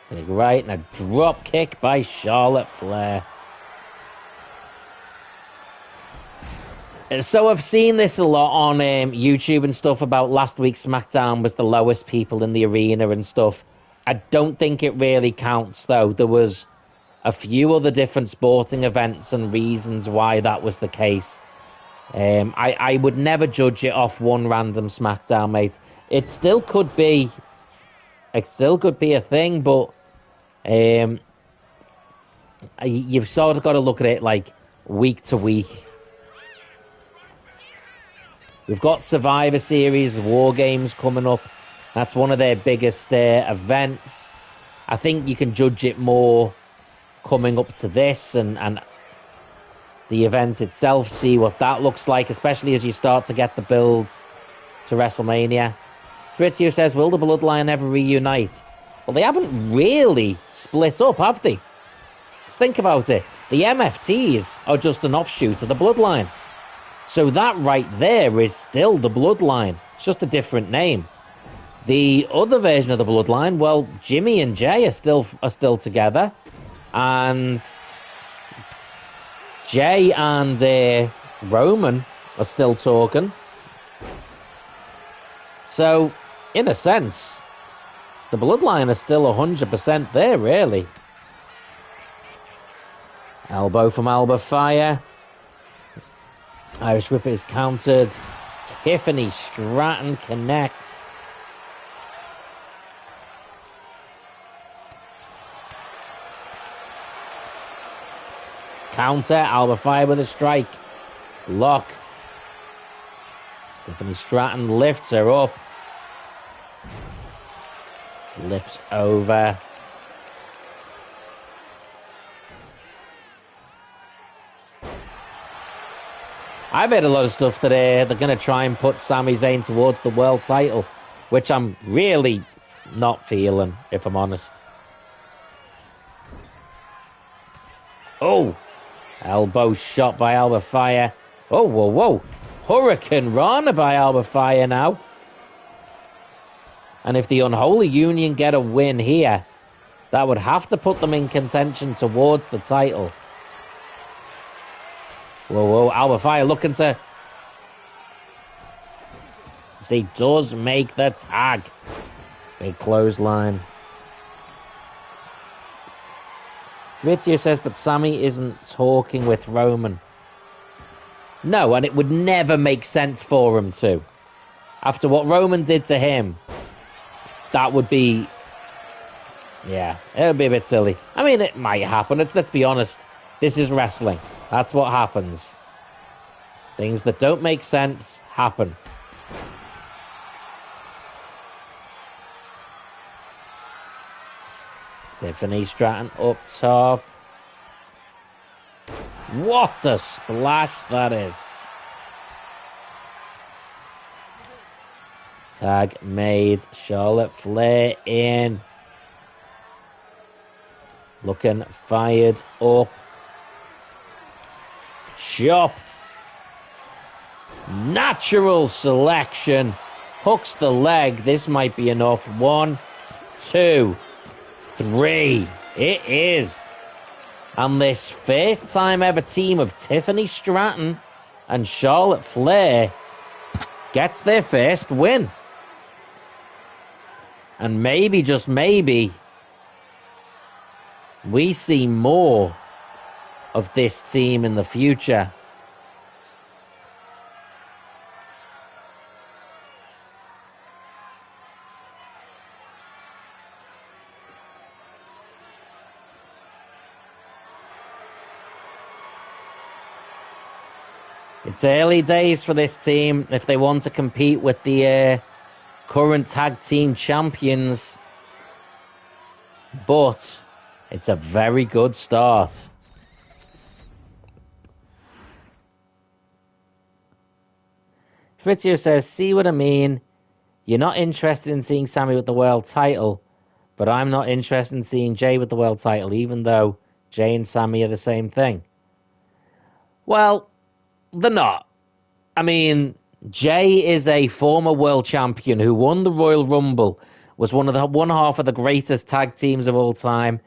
Big right, and a drop kick by Charlotte Flair. So I've seen this a lot on YouTube and stuff about last week's SmackDown was the lowest people in the arena and stuff. I don't think it really counts, though. There was a few other different sporting events and reasons why that was the case. I would never judge it off one random SmackDown, mate. It still could be a thing, but you've sort of got to look at it like week to week. We've got Survivor Series, War Games coming up. That's one of their biggest events. I think you can judge it more coming up to this and the event itself, see what that looks like, especially as you start to get the build to WrestleMania. Fritz says, will the Bloodline ever reunite? Well, they haven't really split up, have they? Just think about it. The MFTs are just an offshoot of the Bloodline. So that right there is still the Bloodline. It's just a different name. The other version of the Bloodline, well, Jimmy and Jay are still together. And Jay and Roman are still talking. So, in a sense, the Bloodline is still 100% there, really. Elbow from Alba Fire. Irish Whip is countered. Tiffany Stratton connects. Counter, Alba Fire with a strike. Lock. Tiffany Stratton lifts her up. Flips over. I've heard a lot of stuff that they're going to try and put Sami Zayn towards the world title, which I'm really not feeling, if I'm honest. Oh! Elbow shot by Alba Fire. Oh, whoa, whoa. Hurricane Rana by Alba Fire now. And if the Unholy Union get a win here, that would have to put them in contention towards the title. Whoa, whoa. Alba Fire looking to... He does make the tag. Big clothesline. Ritio says, but Sammy isn't talking with Roman. No, and it would never make sense for him to. After what Roman did to him, that would be... Yeah, it would be a bit silly. I mean, it might happen. Let's be honest. This is wrestling. That's what happens. Things that don't make sense happen. Tiffany Stratton up top. What a splash that is. Tag made. Charlotte Flair in. Looking fired up. Chop. Natural selection. Hooks the leg. This might be enough. 1, 2, 3. It is. And this first time ever team of Tiffany Stratton and Charlotte Flair gets their first win. And maybe, just maybe, we see more of this team in the future. It's early days for this team if they want to compete with the current tag team champions. But it's a very good start. Fritzio says, see what I mean? You're not interested in seeing Sammy with the world title, but I'm not interested in seeing Jay with the world title, even though Jay and Sammy are the same thing. Well, they're not. I mean, Jay is a former world champion who won the Royal Rumble, was one half of the greatest tag teams of all time,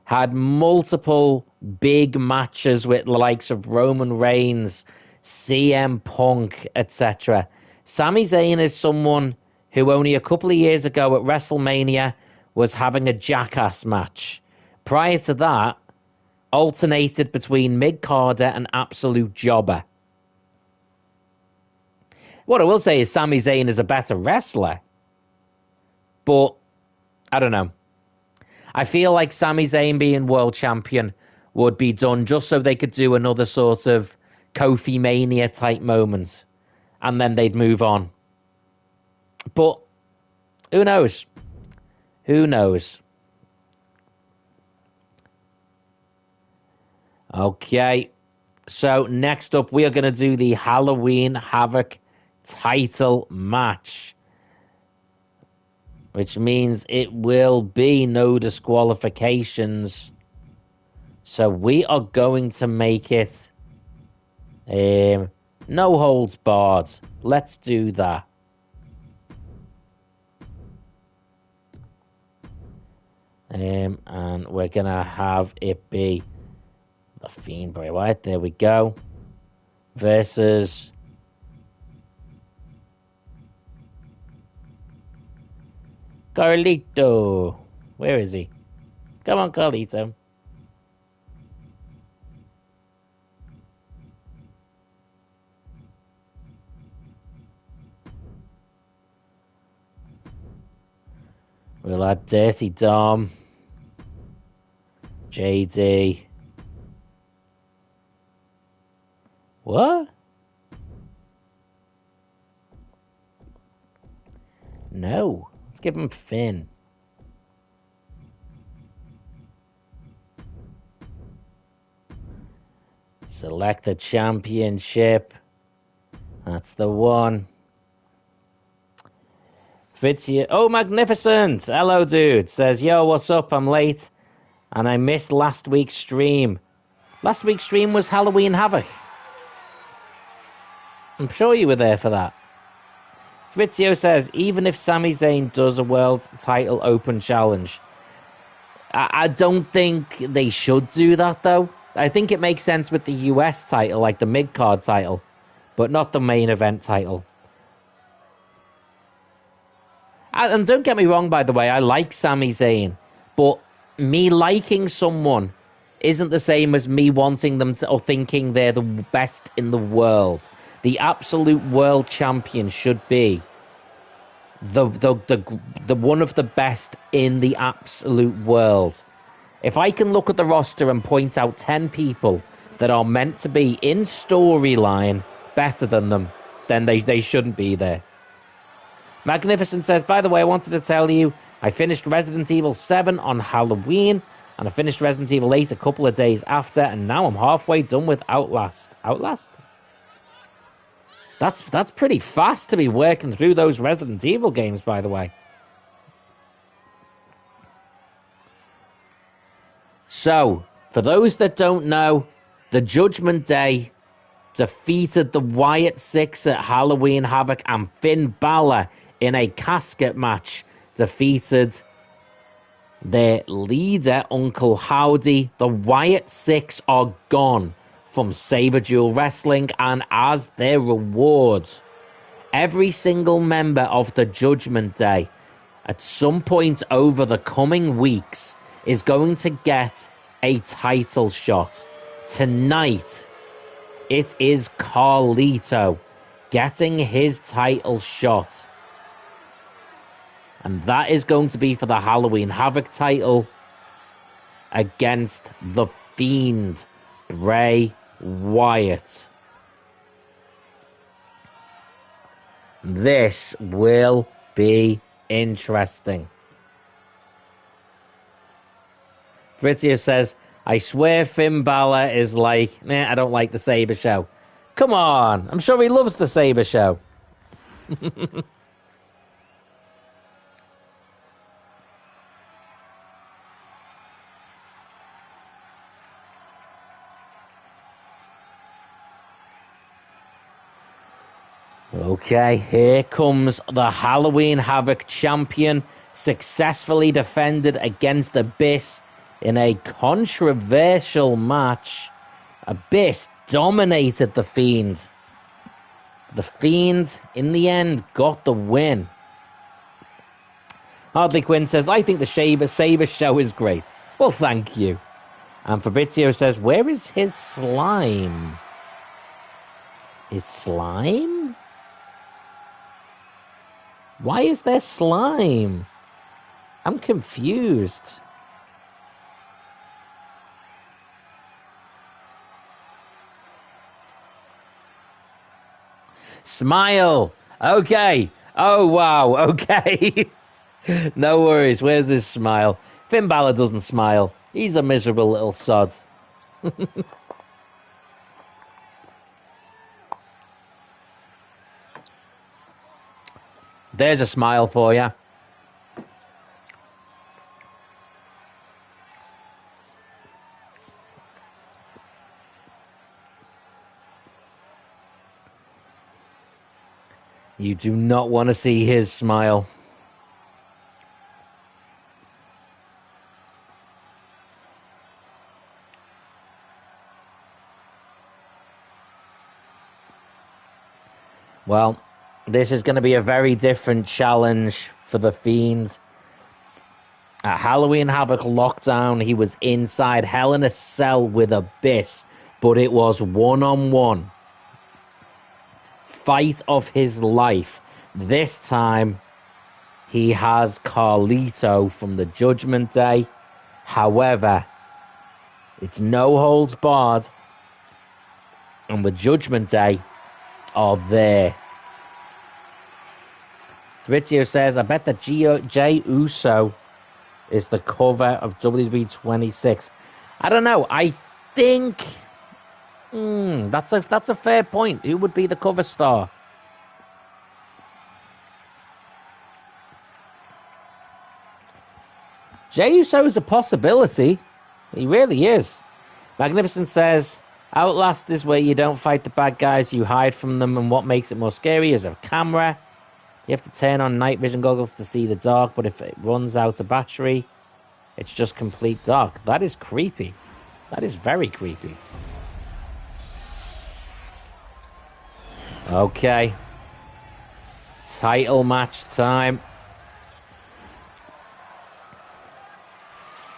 had multiple big matches with the likes of Roman Reigns, CM Punk, etc. Sami Zayn is someone who only a couple of years ago at WrestleMania was having a jackass match. Prior to that, alternated between mid-carder and absolute jobber. What I will say is Sami Zayn is a better wrestler. But, I don't know. I feel like Sami Zayn being world champion would be done just so they could do another sort of Kofi Mania type moment. And then they'd move on. But, who knows? Who knows? Okay. So, next up, we are going to do the Halloween Havoc title match, which means it will be no disqualifications. So we are going to make it no holds barred. Let's do that. And we're gonna have it be the Fiend Bray Wyatt. There we go. Versus Carlito. Where is he? Come on, Carlito. We'll add Dirty Dom. JD. What? No. Let's give him Finn. Select the championship. That's the one. Fitzia. Oh, magnificent. Hello, dude. Says, yo, what's up? I'm late. And I missed last week's stream. Last week's stream was Halloween Havoc. I'm sure you were there for that. Fritzio says, even if Sami Zayn does a world title open challenge, I don't think they should do that, though. I think it makes sense with the US title, like the mid-card title, but not the main event title. And don't get me wrong, by the way, I like Sami Zayn, but me liking someone isn't the same as me wanting them to, or thinking they're the best in the world. The absolute world champion should be the one of the best in the absolute world. If I can look at the roster and point out 10 people that are meant to be in storyline better than them, then they shouldn't be there. Magnificent says, by the way, I wanted to tell you, I finished Resident Evil 7 on Halloween, and I finished Resident Evil 8 a couple of days after, and now I'm halfway done with Outlast. Outlast? That's pretty fast to be working through those Resident Evil games, by the way. So, for those that don't know, the Judgment Day defeated the Wyatt Six at Halloween Havoc, and Finn Balor in a casket match defeated their leader, Uncle Howdy. The Wyatt Six are gone from Saberduel Wrestling, and as their reward, every single member of the Judgment Day at some point over the coming weeks is going to get a title shot. Tonight, it is Carlito getting his title shot. And that is going to be for the Halloween Havoc title against the Fiend, Bray Wyatt. This will be interesting. Fabrizio says, I swear Finn Balor is like, I don't like the Sabre show. Come on, I'm sure he loves the Sabre show. Okay, here comes the Halloween Havoc champion, successfully defended against Abyss in a controversial match. Abyss dominated the Fiend. The Fiend, in the end, got the win. Hardly Quinn says, I think the Sabre show is great. Well, thank you. And Fabrizio says, where is his slime? His slime? Why is there slime? I'm confused. Smile. Okay. Oh, wow. Okay. No worries. Where's his smile? Finn Balor doesn't smile. He's a miserable little sod. There's a smile for you. You do not want to see his smile. Well, this is going to be a very different challenge for the Fiend. At Halloween Havoc Lockdown, he was inside Hell in a Cell with Abyss, but it was one-on-one. Fight of his life. This time, he has Carlito from the Judgment Day. However, it's no holds barred, and the Judgment Day are there. Fabrizio says, I bet that Jey Uso is the cover of WWE2K25. I don't know. I think that's a fair point. Who would be the cover star? Jey Uso is a possibility. He really is. Magnificent says, Outlast is where you don't fight the bad guys, you hide from them, and what makes it more scary is a camera. You have to turn on night vision goggles to see the dark, but if it runs out of battery, it's just complete dark. That is creepy. That is very creepy. Okay. Title match time.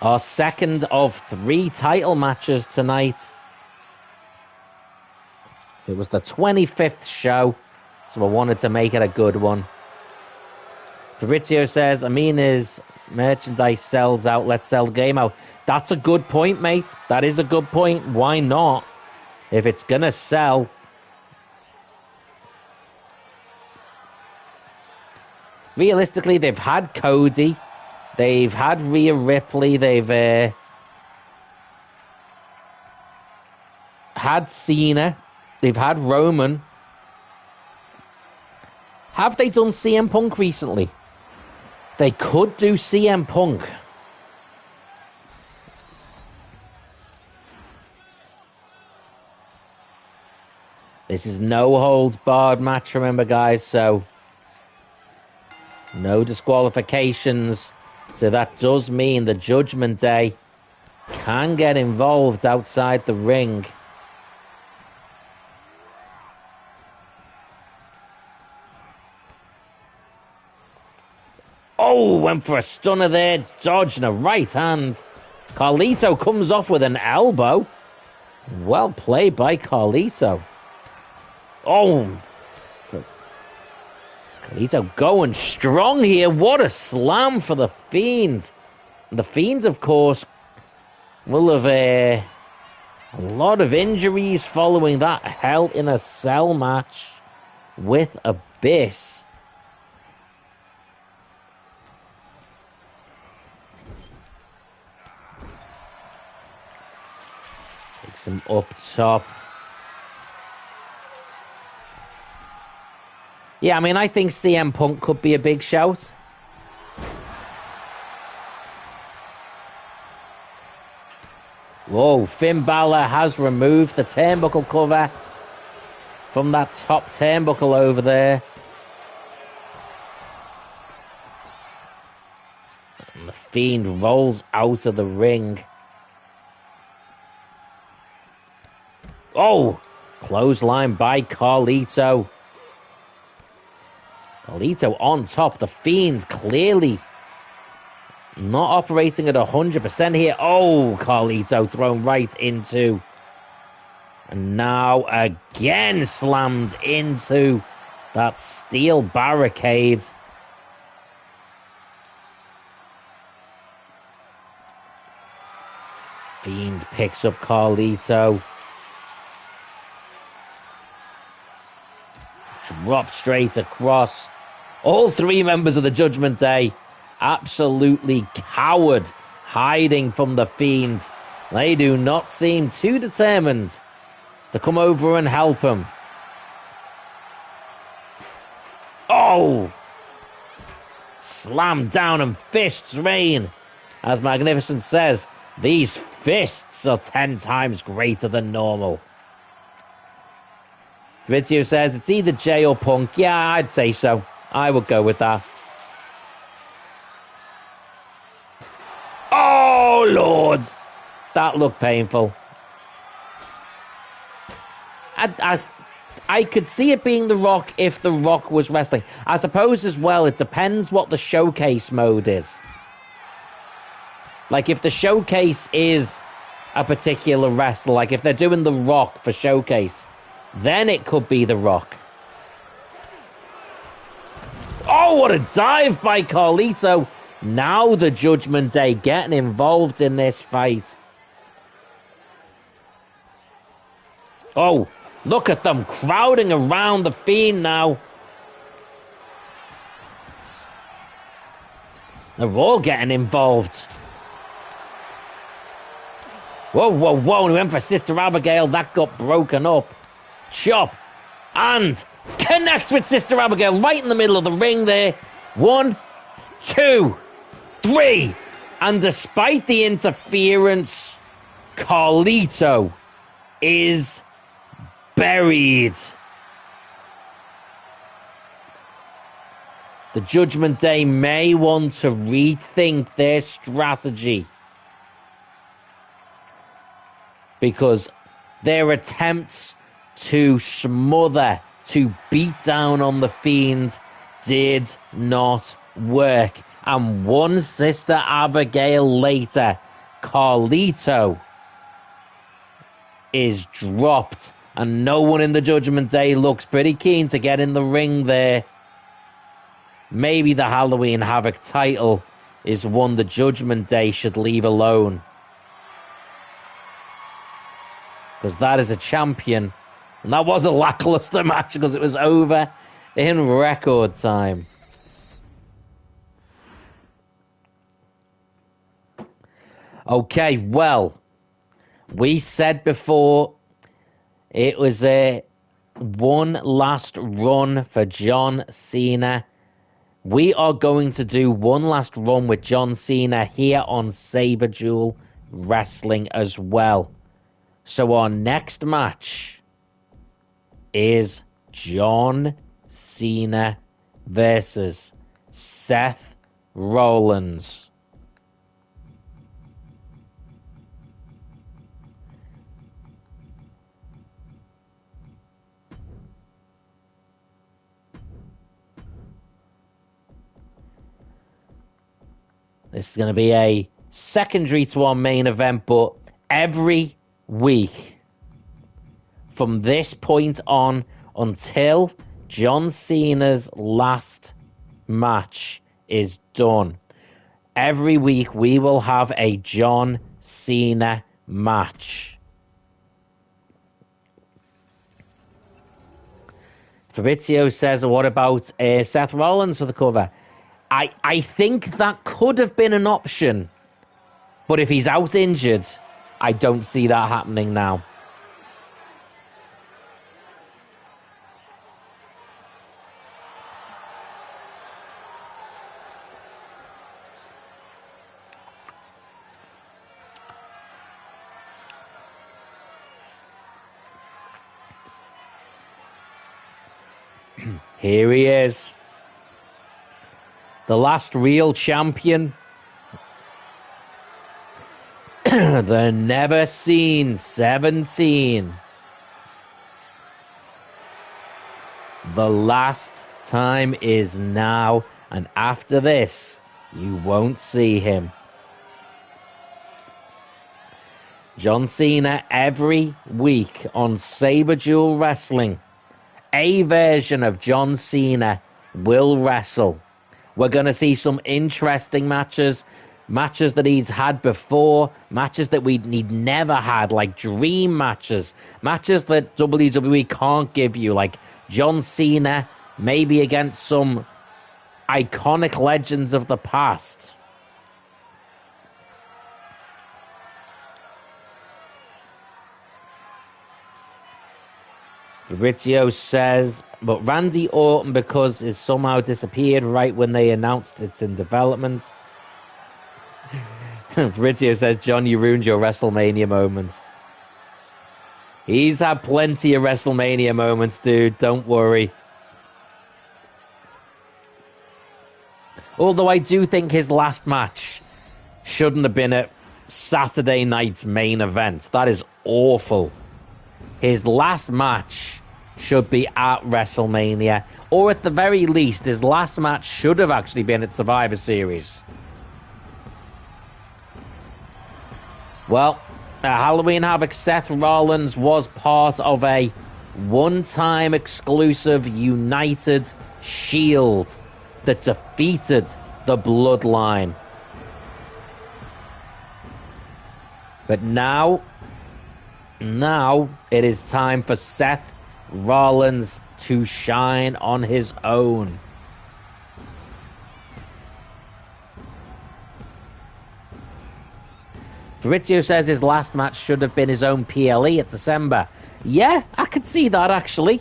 Our second of 3 title matches tonight. It was the 25th show, so I wanted to make it a good one. Fabrizio says, Amina's merchandise sells out. Let's sell the game out. That's a good point, mate. That is a good point. Why not? If it's going to sell. Realistically, they've had Cody. They've had Rhea Ripley. They've had Cena. They've had Roman. Have they done CM Punk recently? They could do CM Punk. This is no holds barred match, remember, guys, so no disqualifications. So that does mean the Judgment Day can get involved outside the ring. Oh, went for a stunner there. Dodge and a right hand. Carlito comes off with an elbow. Well played by Carlito. Oh. Carlito going strong here. What a slam for the Fiend. The Fiend, of course, will have a lot of injuries following that Hell in a Cell match with Abyss. Takes him up top. Yeah, I mean, I think CM Punk could be a big shout. Whoa, Finn Balor has removed the turnbuckle cover from that top turnbuckle over there. And the Fiend rolls out of the ring. Oh, clothesline by Carlito. Carlito on top. The Fiend clearly not operating at 100% here. Oh, Carlito thrown right into. And now again slammed into that steel barricade. Fiend picks up Carlito. Drop straight across. All three members of the Judgment Day absolutely cowered, hiding from the Fiend. They do not seem too determined to come over and help him. Oh! Slam down and fists rain. As Magnificent says, these fists are 10 times greater than normal. Fabrizio says it's either Jay or Punk. Yeah, I'd say so. I would go with that. Oh, Lord! That looked painful. I could see it being The Rock if The Rock was wrestling. I suppose as well, it depends what the showcase mode is. Like, if the showcase is a particular wrestler, like if they're doing The Rock for showcase, then it could be The Rock. Oh, what a dive by Carlito. Now the Judgment Day getting involved in this fight. Oh, look at them crowding around the Fiend now. They're all getting involved. Whoa, whoa, whoa. And he went for Sister Abigail. That got broken up. Chop. And connects with Sister Abigail right in the middle of the ring there. 1, 2, 3. And despite the interference, Carlito is buried. The Judgment Day may want to rethink their strategy, because their attempts to smother, to beat down on the Fiend did not work. And one Sister Abigail later, Carlito is dropped. And no one in the Judgment Day looks pretty keen to get in the ring there. Maybe the Halloween Havoc title is one the Judgment Day should leave alone, because that is a champion. And that was a lackluster match because it was over in record time. Okay, well, we said before it was a one last run for John Cena. We are going to do one last run with John Cena here on Saberduel Wrestling as well. So our next match is John Cena versus Seth Rollins. This is going to be a secondary to our main event, but every week from this point on until John Cena's last match is done, every week we will have a John Cena match. Fabrizio says, what about Seth Rollins for the cover? I think that could have been an option, but if he's out injured, I don't see that happening now. Here he is. The last real champion. The never seen 17. The last time is now, and after this, you won't see him. John Cena every week on Saberduel Wrestling. A version of John Cena will wrestle. We're going to see some interesting matches. Matches that he's had before. Matches that he'd never had, like dream matches. Matches that WWE can't give you, like John Cena, maybe against some iconic legends of the past. Fabrizio says, but Randy Orton, because it somehow disappeared right when they announced it's in development. Fabrizio says, John, you ruined your WrestleMania moment. He's had plenty of WrestleMania moments, dude. Don't worry. Although I do think his last match shouldn't have been at Saturday night's main event. That is awful. His last match should be at WrestleMania. Or at the very least, his last match should have actually been at Survivor Series. Well, Halloween Havoc Seth Rollins was part of a one-time exclusive United Shield that defeated the Bloodline. But now it is time for Seth Rollins to shine on his own. Fabrizio says his last match should have been his own PLE at December. Yeah, I could see that, actually.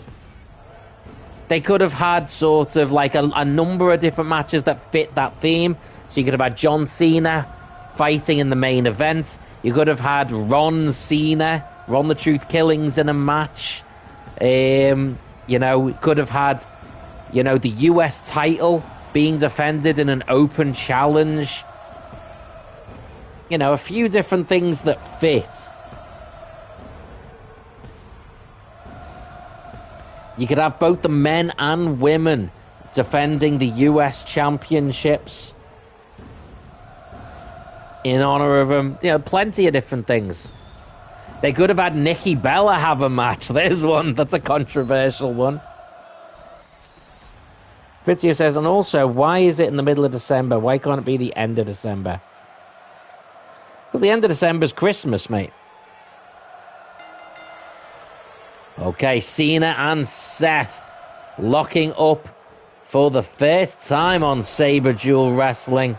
They could have had sort of like a number of different matches that fit that theme. So you could have had John Cena fighting in the main event. You could have had Ron Cena, Ron the Truth Killings in a match. Could have had, the US title being defended in an open challenge. A few different things that fit. You could have both the men and women defending the US championships in honor of them. Plenty of different things. They could have had Nikki Bella have a match. There's one. That's a controversial one. Frizio says, and also, why is it in the middle of December? Why can't it be the end of December? Because the end of December is Christmas, mate. Okay, Cena and Seth locking up for the first time on Saberduel Wrestling.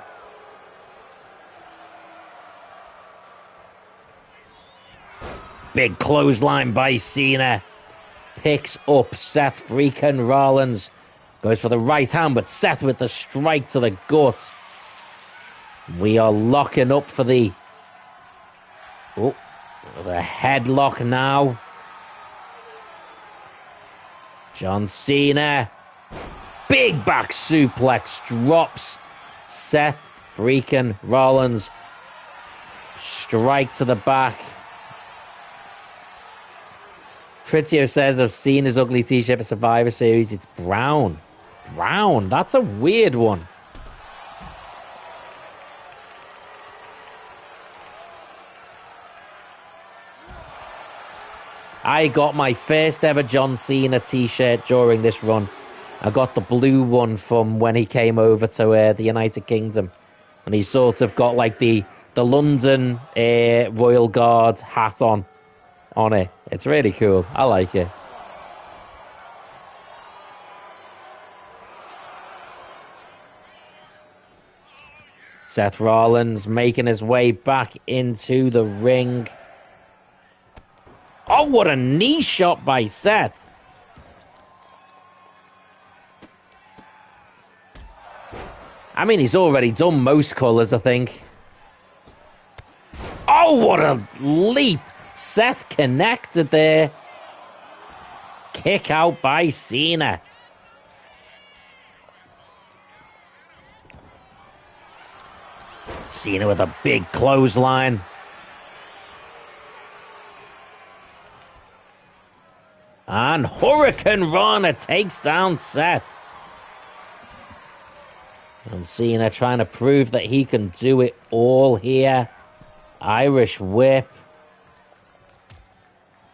Big clothesline by Cena. Picks up Seth freaking Rollins. Goes for the right hand, but Seth with the strike to the gut. We are locking up for the headlock now. John Cena. Big back suplex. Drops Seth freaking Rollins. Strike to the back. Frizio says, I've seen his ugly t-shirt for Survivor Series. It's brown. Brown. That's a weird one. I got my first ever John Cena t-shirt during this run. I got the blue one from when he came over to the United Kingdom. And he sort of got like the London Royal Guard hat on it. It's really cool. I like it. Seth Rollins making his way back into the ring. Oh, what a knee shot by Seth. I mean, he's already done most colours, I think. Oh, what a leap. Seth connected there. Kick out by Cena. Cena with a big clothesline. And Hurricane Rana takes down Seth. And Cena trying to prove that he can do it all here. Irish whip.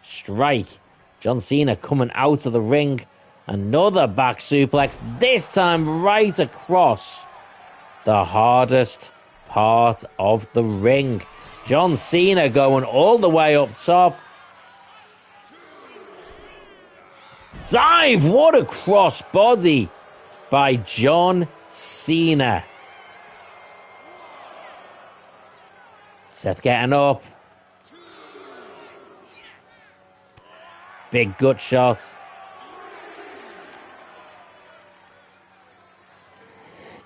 Strike. John Cena coming out of the ring. Another back suplex. This time right across the hardest part of the ring. John Cena going all the way up top. Dive! What a crossbody by John Cena. Seth getting up. Big gut shot.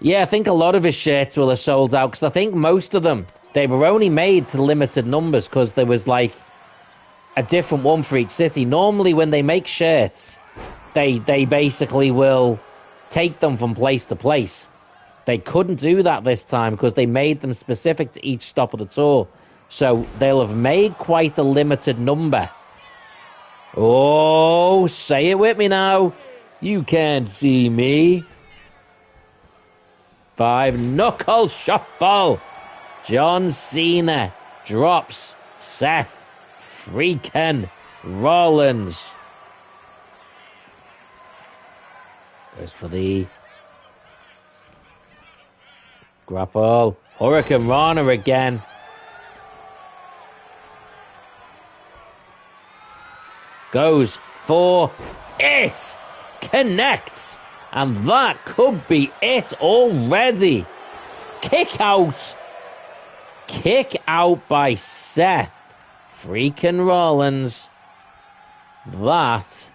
Yeah, I think a lot of his shirts will have sold out because I think most of them, they were only made to limited numbers because there was like a different one for each city. Normally when they make shirts, they basically will take them from place to place. They couldn't do that this time because they made them specific to each stop of the tour. So they'll have made quite a limited number. Oh, say it with me now. You can't see me. 5 knuckle shuffle. John Cena drops Seth freaking Rollins. Goes for the grapple. Hurricane Rana again. Goes for it. Connects. And that could be it already. Kick out. Kick out by Seth freaking Rollins. That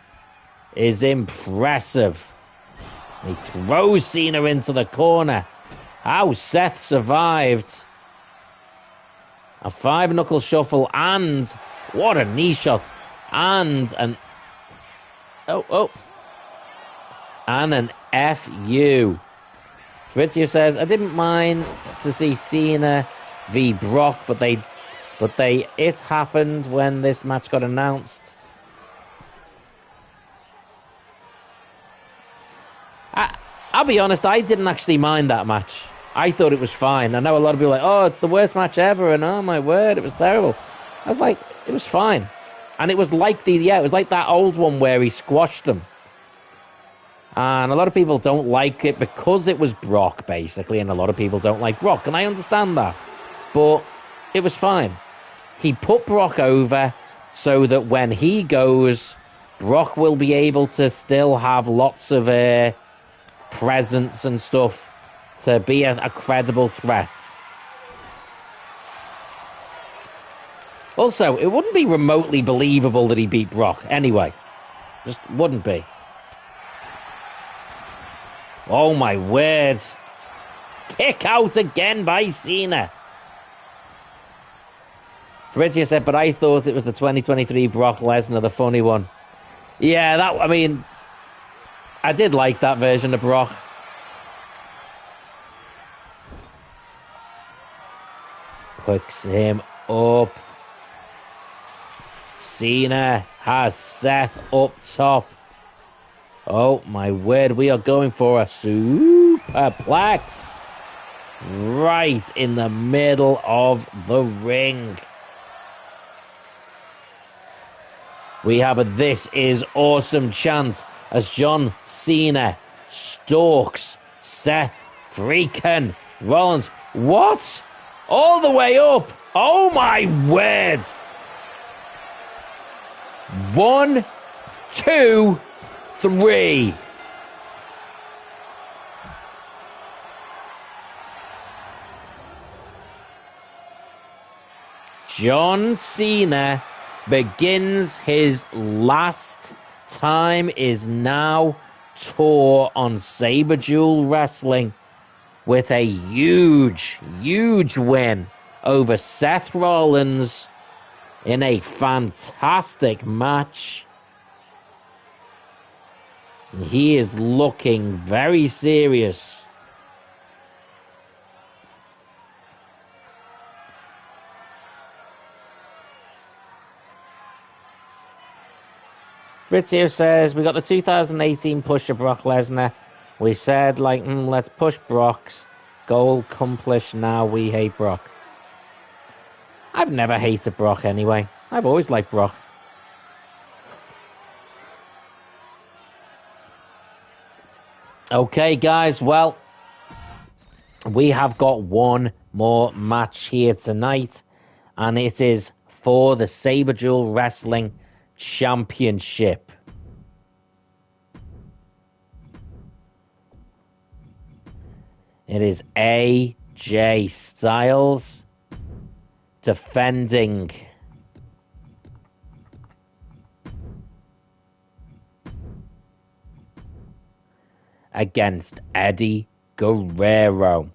is impressive. He throws Cena into the corner. How Seth survived. A 5-knuckle shuffle and what a knee shot. And an and an FU. Fabrizio says, I didn't mind to see Cena v Brock, but it happened when this match got announced. I'll be honest, I didn't actually mind that match. I thought it was fine. I know a lot of people are like, oh, it's the worst match ever, and oh my word, it was terrible. I was like, it was fine. And it was like it was like that old one where he squashed them. And a lot of people don't like it because it was Brock, basically, and a lot of people don't like Brock, and I understand that. But it was fine. He put Brock over so that when he goes, Brock will be able to still have lots of presence and stuff to be a credible threat. Also, it wouldn't be remotely believable that he beat Brock anyway. Just wouldn't be. Oh my word. Kick out again by Cena. Fabrizio said, but I thought it was the 2023 Brock Lesnar, the funny one. Yeah, I did like that version of Brock. Picks him up. Cena has Seth up top. Oh my word, we are going for a superplex. Right in the middle of the ring. We have a "This is awesome" chant as John Cena stalks Seth freaking Rollins. What? All the way up. Oh my word. 1, 2, 3. John Cena begins his last time is now tour on Saberduel Wrestling with a huge win over Seth Rollins in a fantastic match. He is looking very serious. Fritz here says, we got the 2018 push to Brock Lesnar. We said, like, let's push Brock's. Goal accomplished, now we hate Brock. I've never hated Brock anyway. I've always liked Brock. Okay, guys, well, we have got one more match here tonight, and it is for the Saberduel Wrestling Championship. It is AJ Styles defending against Eddie Guerrero.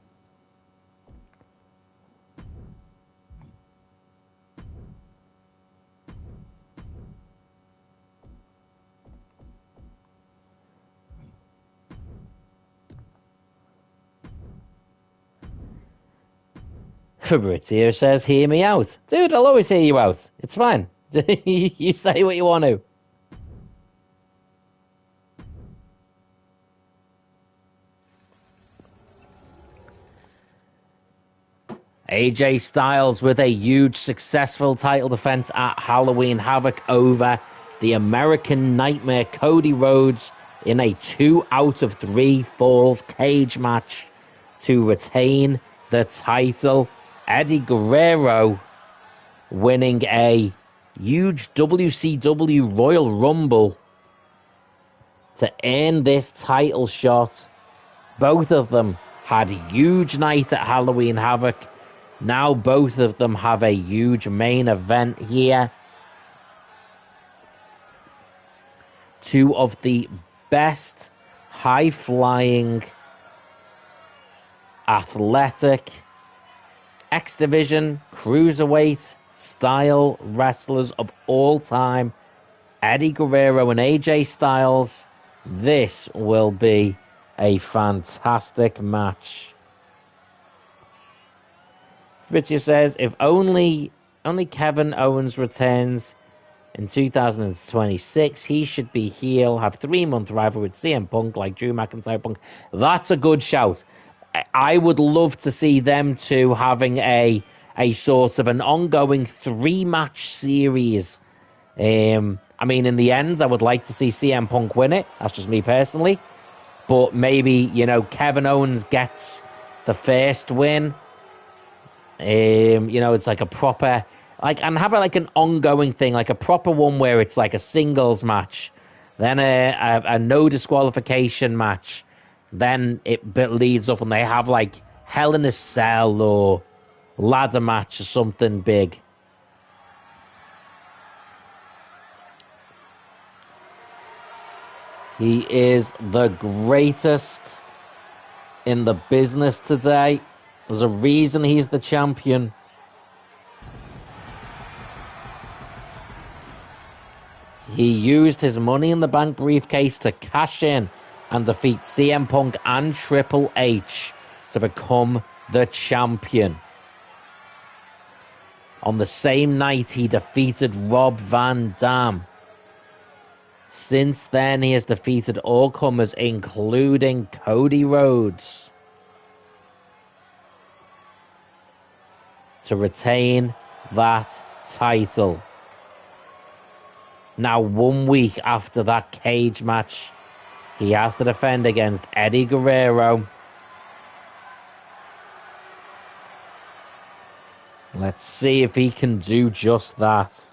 Fabrizio says, hear me out. Dude, I'll always hear you out. It's fine. You say what you want to. AJ Styles with a huge successful title defense at Halloween Havoc over the American Nightmare Cody Rhodes in a 2 out of 3 falls cage match to retain the title. Eddie Guerrero winning a huge WCW Royal Rumble to earn this title shot. Both of them had a huge night at Halloween Havoc. Now both of them have a huge main event here. Two of the best high-flying, athletic, X-Division, Cruiserweight style wrestlers of all time. Eddie Guerrero and AJ Styles. This will be a fantastic match. Fabrizio says, if only Kevin Owens returns in 2026, he should be heel, have 3-month rival with CM Punk like Drew McIntyre Punk. That's a good shout. I would love to see them two having a sort of an ongoing 3-match series. I mean, in the end, I would like to see CM Punk win it. That's just me personally. But maybe, Kevin Owens gets the first win. It's like a proper, and have it like an ongoing thing, like a proper one where it's like a singles match, then a no disqualification match, then it leads up and they have like Hell in a Cell or ladder match or something big. He is the greatest in the business today. There's a reason he's the champion. He used his Money in the Bank briefcase to cash in and defeat CM Punk and Triple H to become the champion. On the same night, he defeated Rob Van Dam. Since then, he has defeated all comers, including Cody Rhodes, to retain that title. Now, 1 week after that cage match, he has to defend against Eddie Guerrero. Let's see if he can do just that.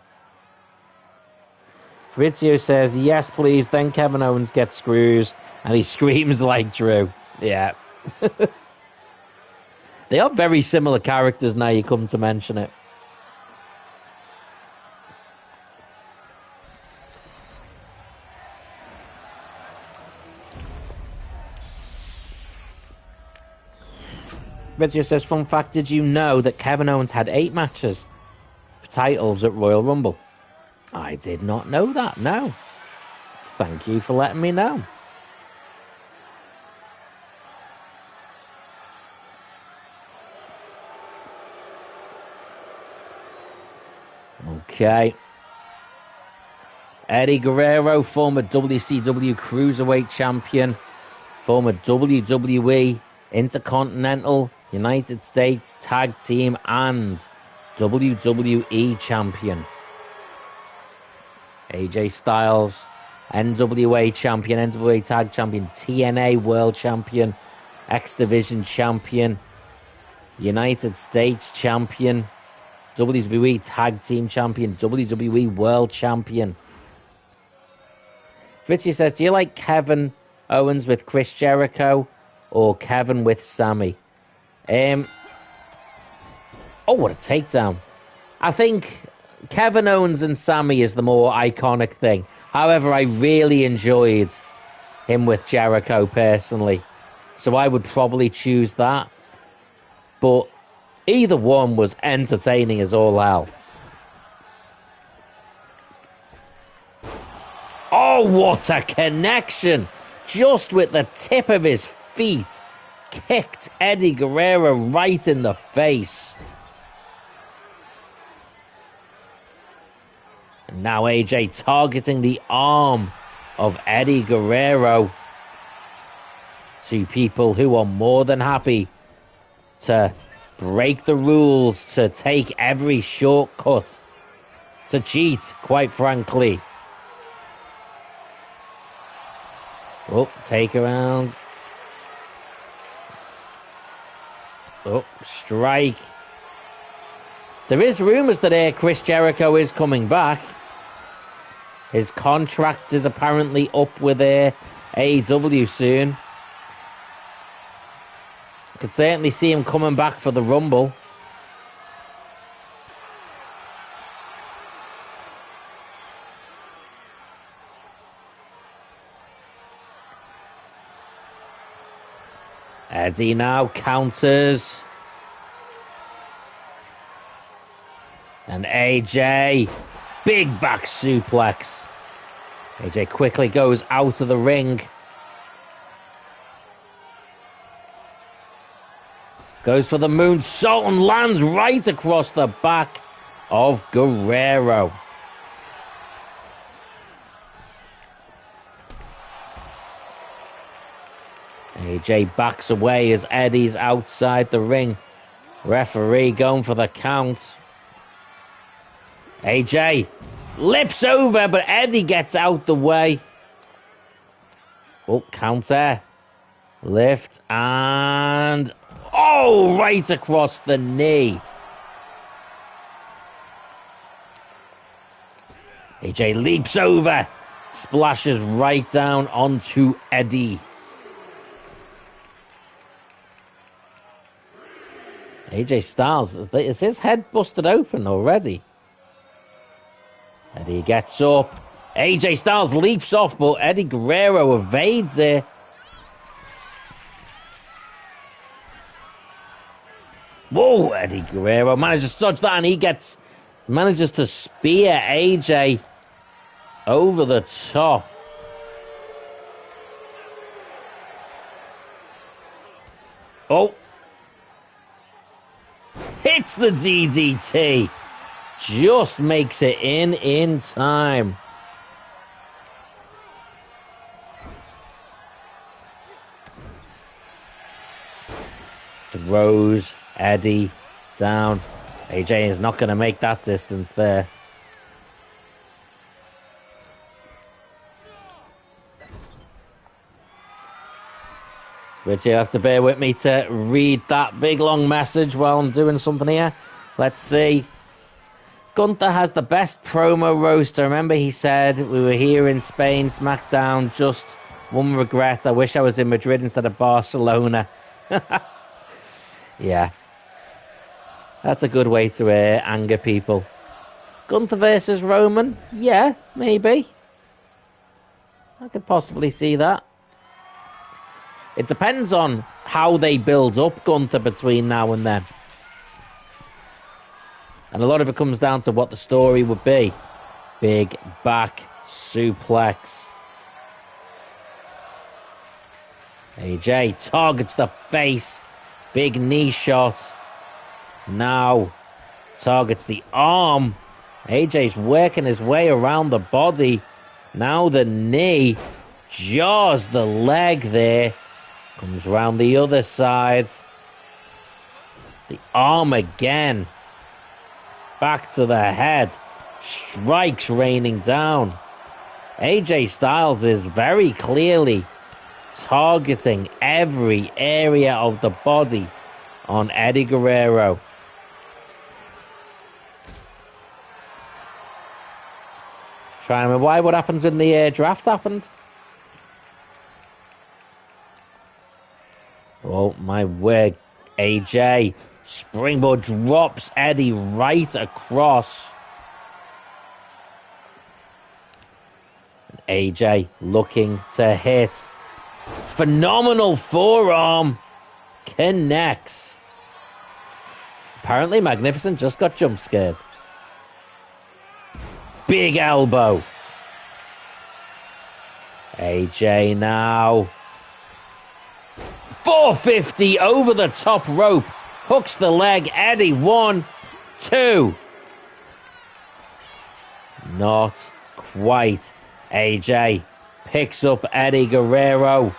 Fabrizio says, yes, please. Then Kevin Owens gets screws, and he screams like Drew. Yeah. They are very similar characters now you come to mention it. Fabrizio says, fun fact, did you know that Kevin Owens had 8 matches for titles at Royal Rumble? I did not know that, no. Thank you for letting me know. Okay. Eddie Guerrero, former WCW Cruiserweight Champion, former WWE Intercontinental, United States Tag Team, and WWE Champion. AJ Styles, NWA Champion, NWA Tag Champion, TNA World Champion, X Division Champion, United States Champion, WWE Tag Team Champion, WWE World Champion. Fritzy says, do you like Kevin Owens with Chris Jericho or Kevin with Sammy? Oh, what a takedown. I think Kevin Owens and Sammy is the more iconic thing. However, I really enjoyed him with Jericho personally. So I would probably choose that. But either one was entertaining as all hell. Oh, what a connection! Just with the tip of his feet, kicked Eddie Guerrero right in the face. And now AJ targeting the arm of Eddie Guerrero. Two people who are more than happy to break the rules, to take every shortcut, to cheat, quite frankly. Oh, take around. Oh, strike. There is rumours that Chris Jericho is coming back. His contract is apparently up with AEW soon. I could certainly see him coming back for the Rumble. Eddie now counters. And AJ, big back suplex. AJ quickly goes out of the ring. Goes for the moonsault and lands right across the back of Guerrero. AJ backs away as Eddie's outside the ring. Referee going for the count. AJ lips over, but Eddie gets out the way. Oh, counter. Lift and... oh, right across the knee. AJ leaps over. Splashes right down onto Eddie. AJ Styles, is his head busted open already? Eddie gets up. AJ Styles leaps off, but Eddie Guerrero evades it. Whoa, Eddie Guerrero manages to dodge that, and he manages to spear AJ over the top. Oh. Hits the DDT. Just makes it in time. Throws Eddie down. AJ is not going to make that distance there. But you have to bear with me to read that big long message while I'm doing something here. Let's see. Gunther has the best promo roster. Remember he said we were here in Spain, SmackDown, just one regret. I wish I was in Madrid instead of Barcelona. Yeah. That's a good way to anger people. Gunther versus Roman? Yeah, maybe. I could possibly see that. It depends on how they build up Gunther between now and then. And a lot of it comes down to what the story would be. Big back suplex. AJ targets the face. Big knee shot. Now targets the arm. AJ's working his way around the body. Now the knee jaws the leg there. Comes round the other side. The arm again. Back to the head. Strikes raining down. AJ Styles is very clearly targeting every area of the body on Eddie Guerrero. Trying to remember why what happens when the draft happened. Oh my word. AJ springboard drops Eddie right across. AJ looking to hit. Phenomenal forearm. Connects. Apparently Magnificent just got jump scared. Big elbow. AJ now. 450 over the top rope. Hooks the leg. Eddie, 1, 2. Not quite. AJ picks up Eddie Guerrero.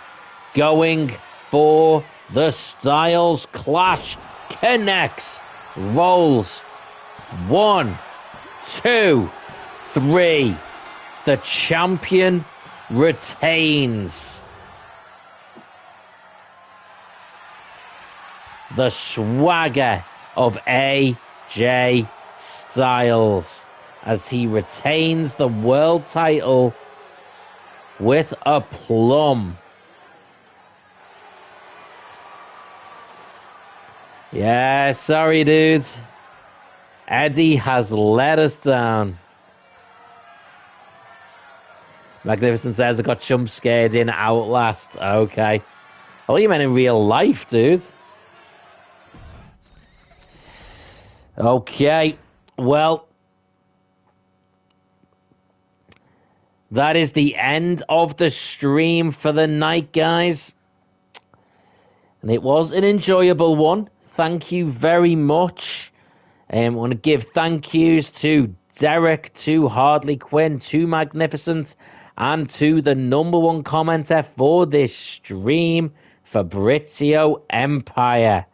Going for the Styles Clash. Connects. Rolls. 1, 2, 3. The champion retains. The swagger of AJ Styles as he retains the world title with aplomb. Yeah, sorry, dudes. Eddie has let us down. Magnificent says I got jump scared in Outlast. Okay. Oh, you meant in real life, dude. Okay. Well, that is the end of the stream for the night, guys. And it was an enjoyable one. Thank you very much. I want to give thank yous to Derek, to Hardly Quinn, to Magnificent, and to the #1 commenter for this stream, Fabrizio Empire.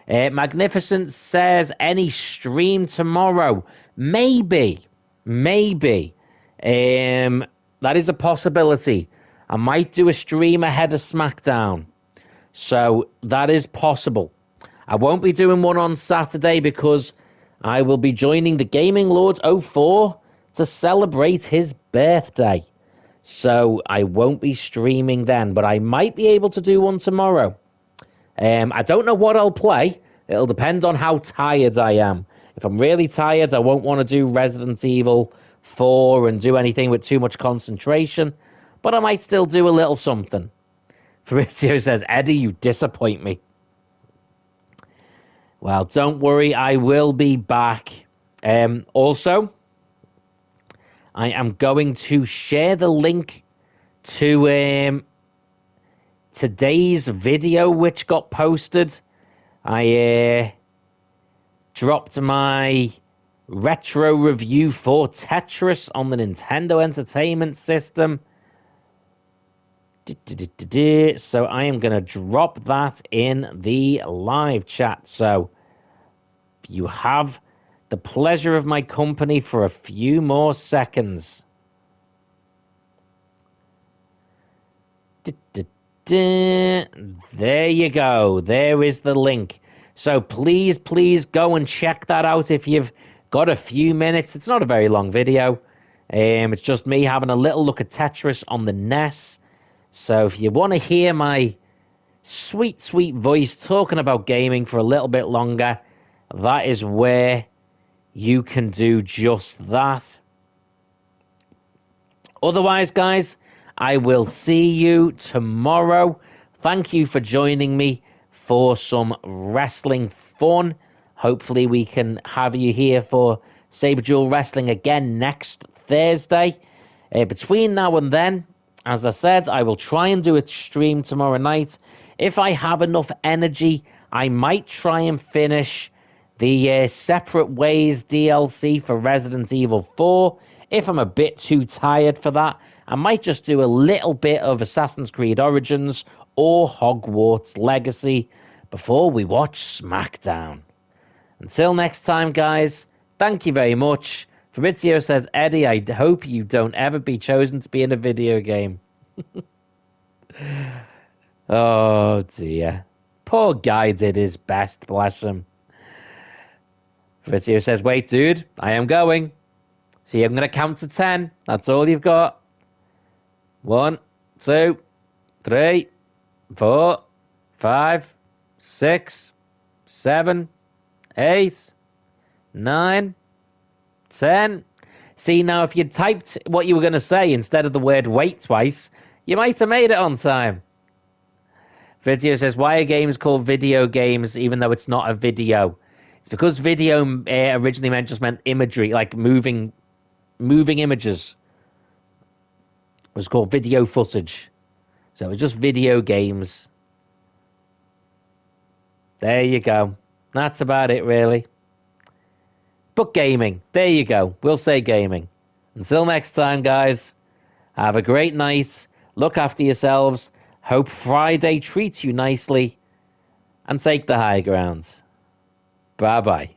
Magnificent says any stream tomorrow. Maybe. That is a possibility. I might do a stream ahead of SmackDown. So that is possible. I won't be doing one on Saturday because I will be joining the Gaming Lord 04 to celebrate his birthday. So I won't be streaming then, but I might be able to do one tomorrow. I don't know what I'll play. It'll depend on how tired I am. If I'm really tired, I won't want to do Resident Evil 4 and do anything with too much concentration, but I might still do a little something. Fabrizio says, Eddie, you disappoint me. Well, don't worry, I will be back. Also, I am going to share the link to today's video which got posted. I dropped my retro review for Tetris on the Nintendo Entertainment System. So I am going to drop that in the live chat. So you have the pleasure of my company for a few more seconds. There you go. There is the link. So please go and check that out if you've got a few minutes. It's not a very long video. It's just me having a little look at Tetris on the NES. So if you want to hear my sweet voice talking about gaming for a little bit longer, that is where you can do just that. Otherwise, guys, I will see you tomorrow. Thank you for joining me for some wrestling fun. Hopefully we can have you here for Saberduel Wrestling again next Thursday. Between now and then, as I said, I will try and do a stream tomorrow night. If I have enough energy, I might try and finish the Separate Ways DLC for Resident Evil 4. If I'm a bit too tired for that, I might just do a little bit of Assassin's Creed Origins or Hogwarts Legacy before we watch SmackDown. Until next time, guys, thank you very much. Fabrizio says, Eddie, I hope you don't ever be chosen to be in a video game. Oh, dear. Poor guy did his best, bless him. Fabrizio says, wait, dude, I am going. See, I'm going to count to 10. That's all you've got. 1, 2, 3, 4, 5, 6, 7, 8, 9, 10. See, now, if you typed what you were going to say instead of the word wait twice, you might have made it on time. Video says, why are games called video games even though it's not a video? It's because video originally meant imagery, like moving images. It was called video footage. So it was just video games. There you go. That's about it, really. But gaming. There you go. We'll say gaming. Until next time, guys. Have a great night. Look after yourselves. Hope Friday treats you nicely. And take the high ground. Bye-bye.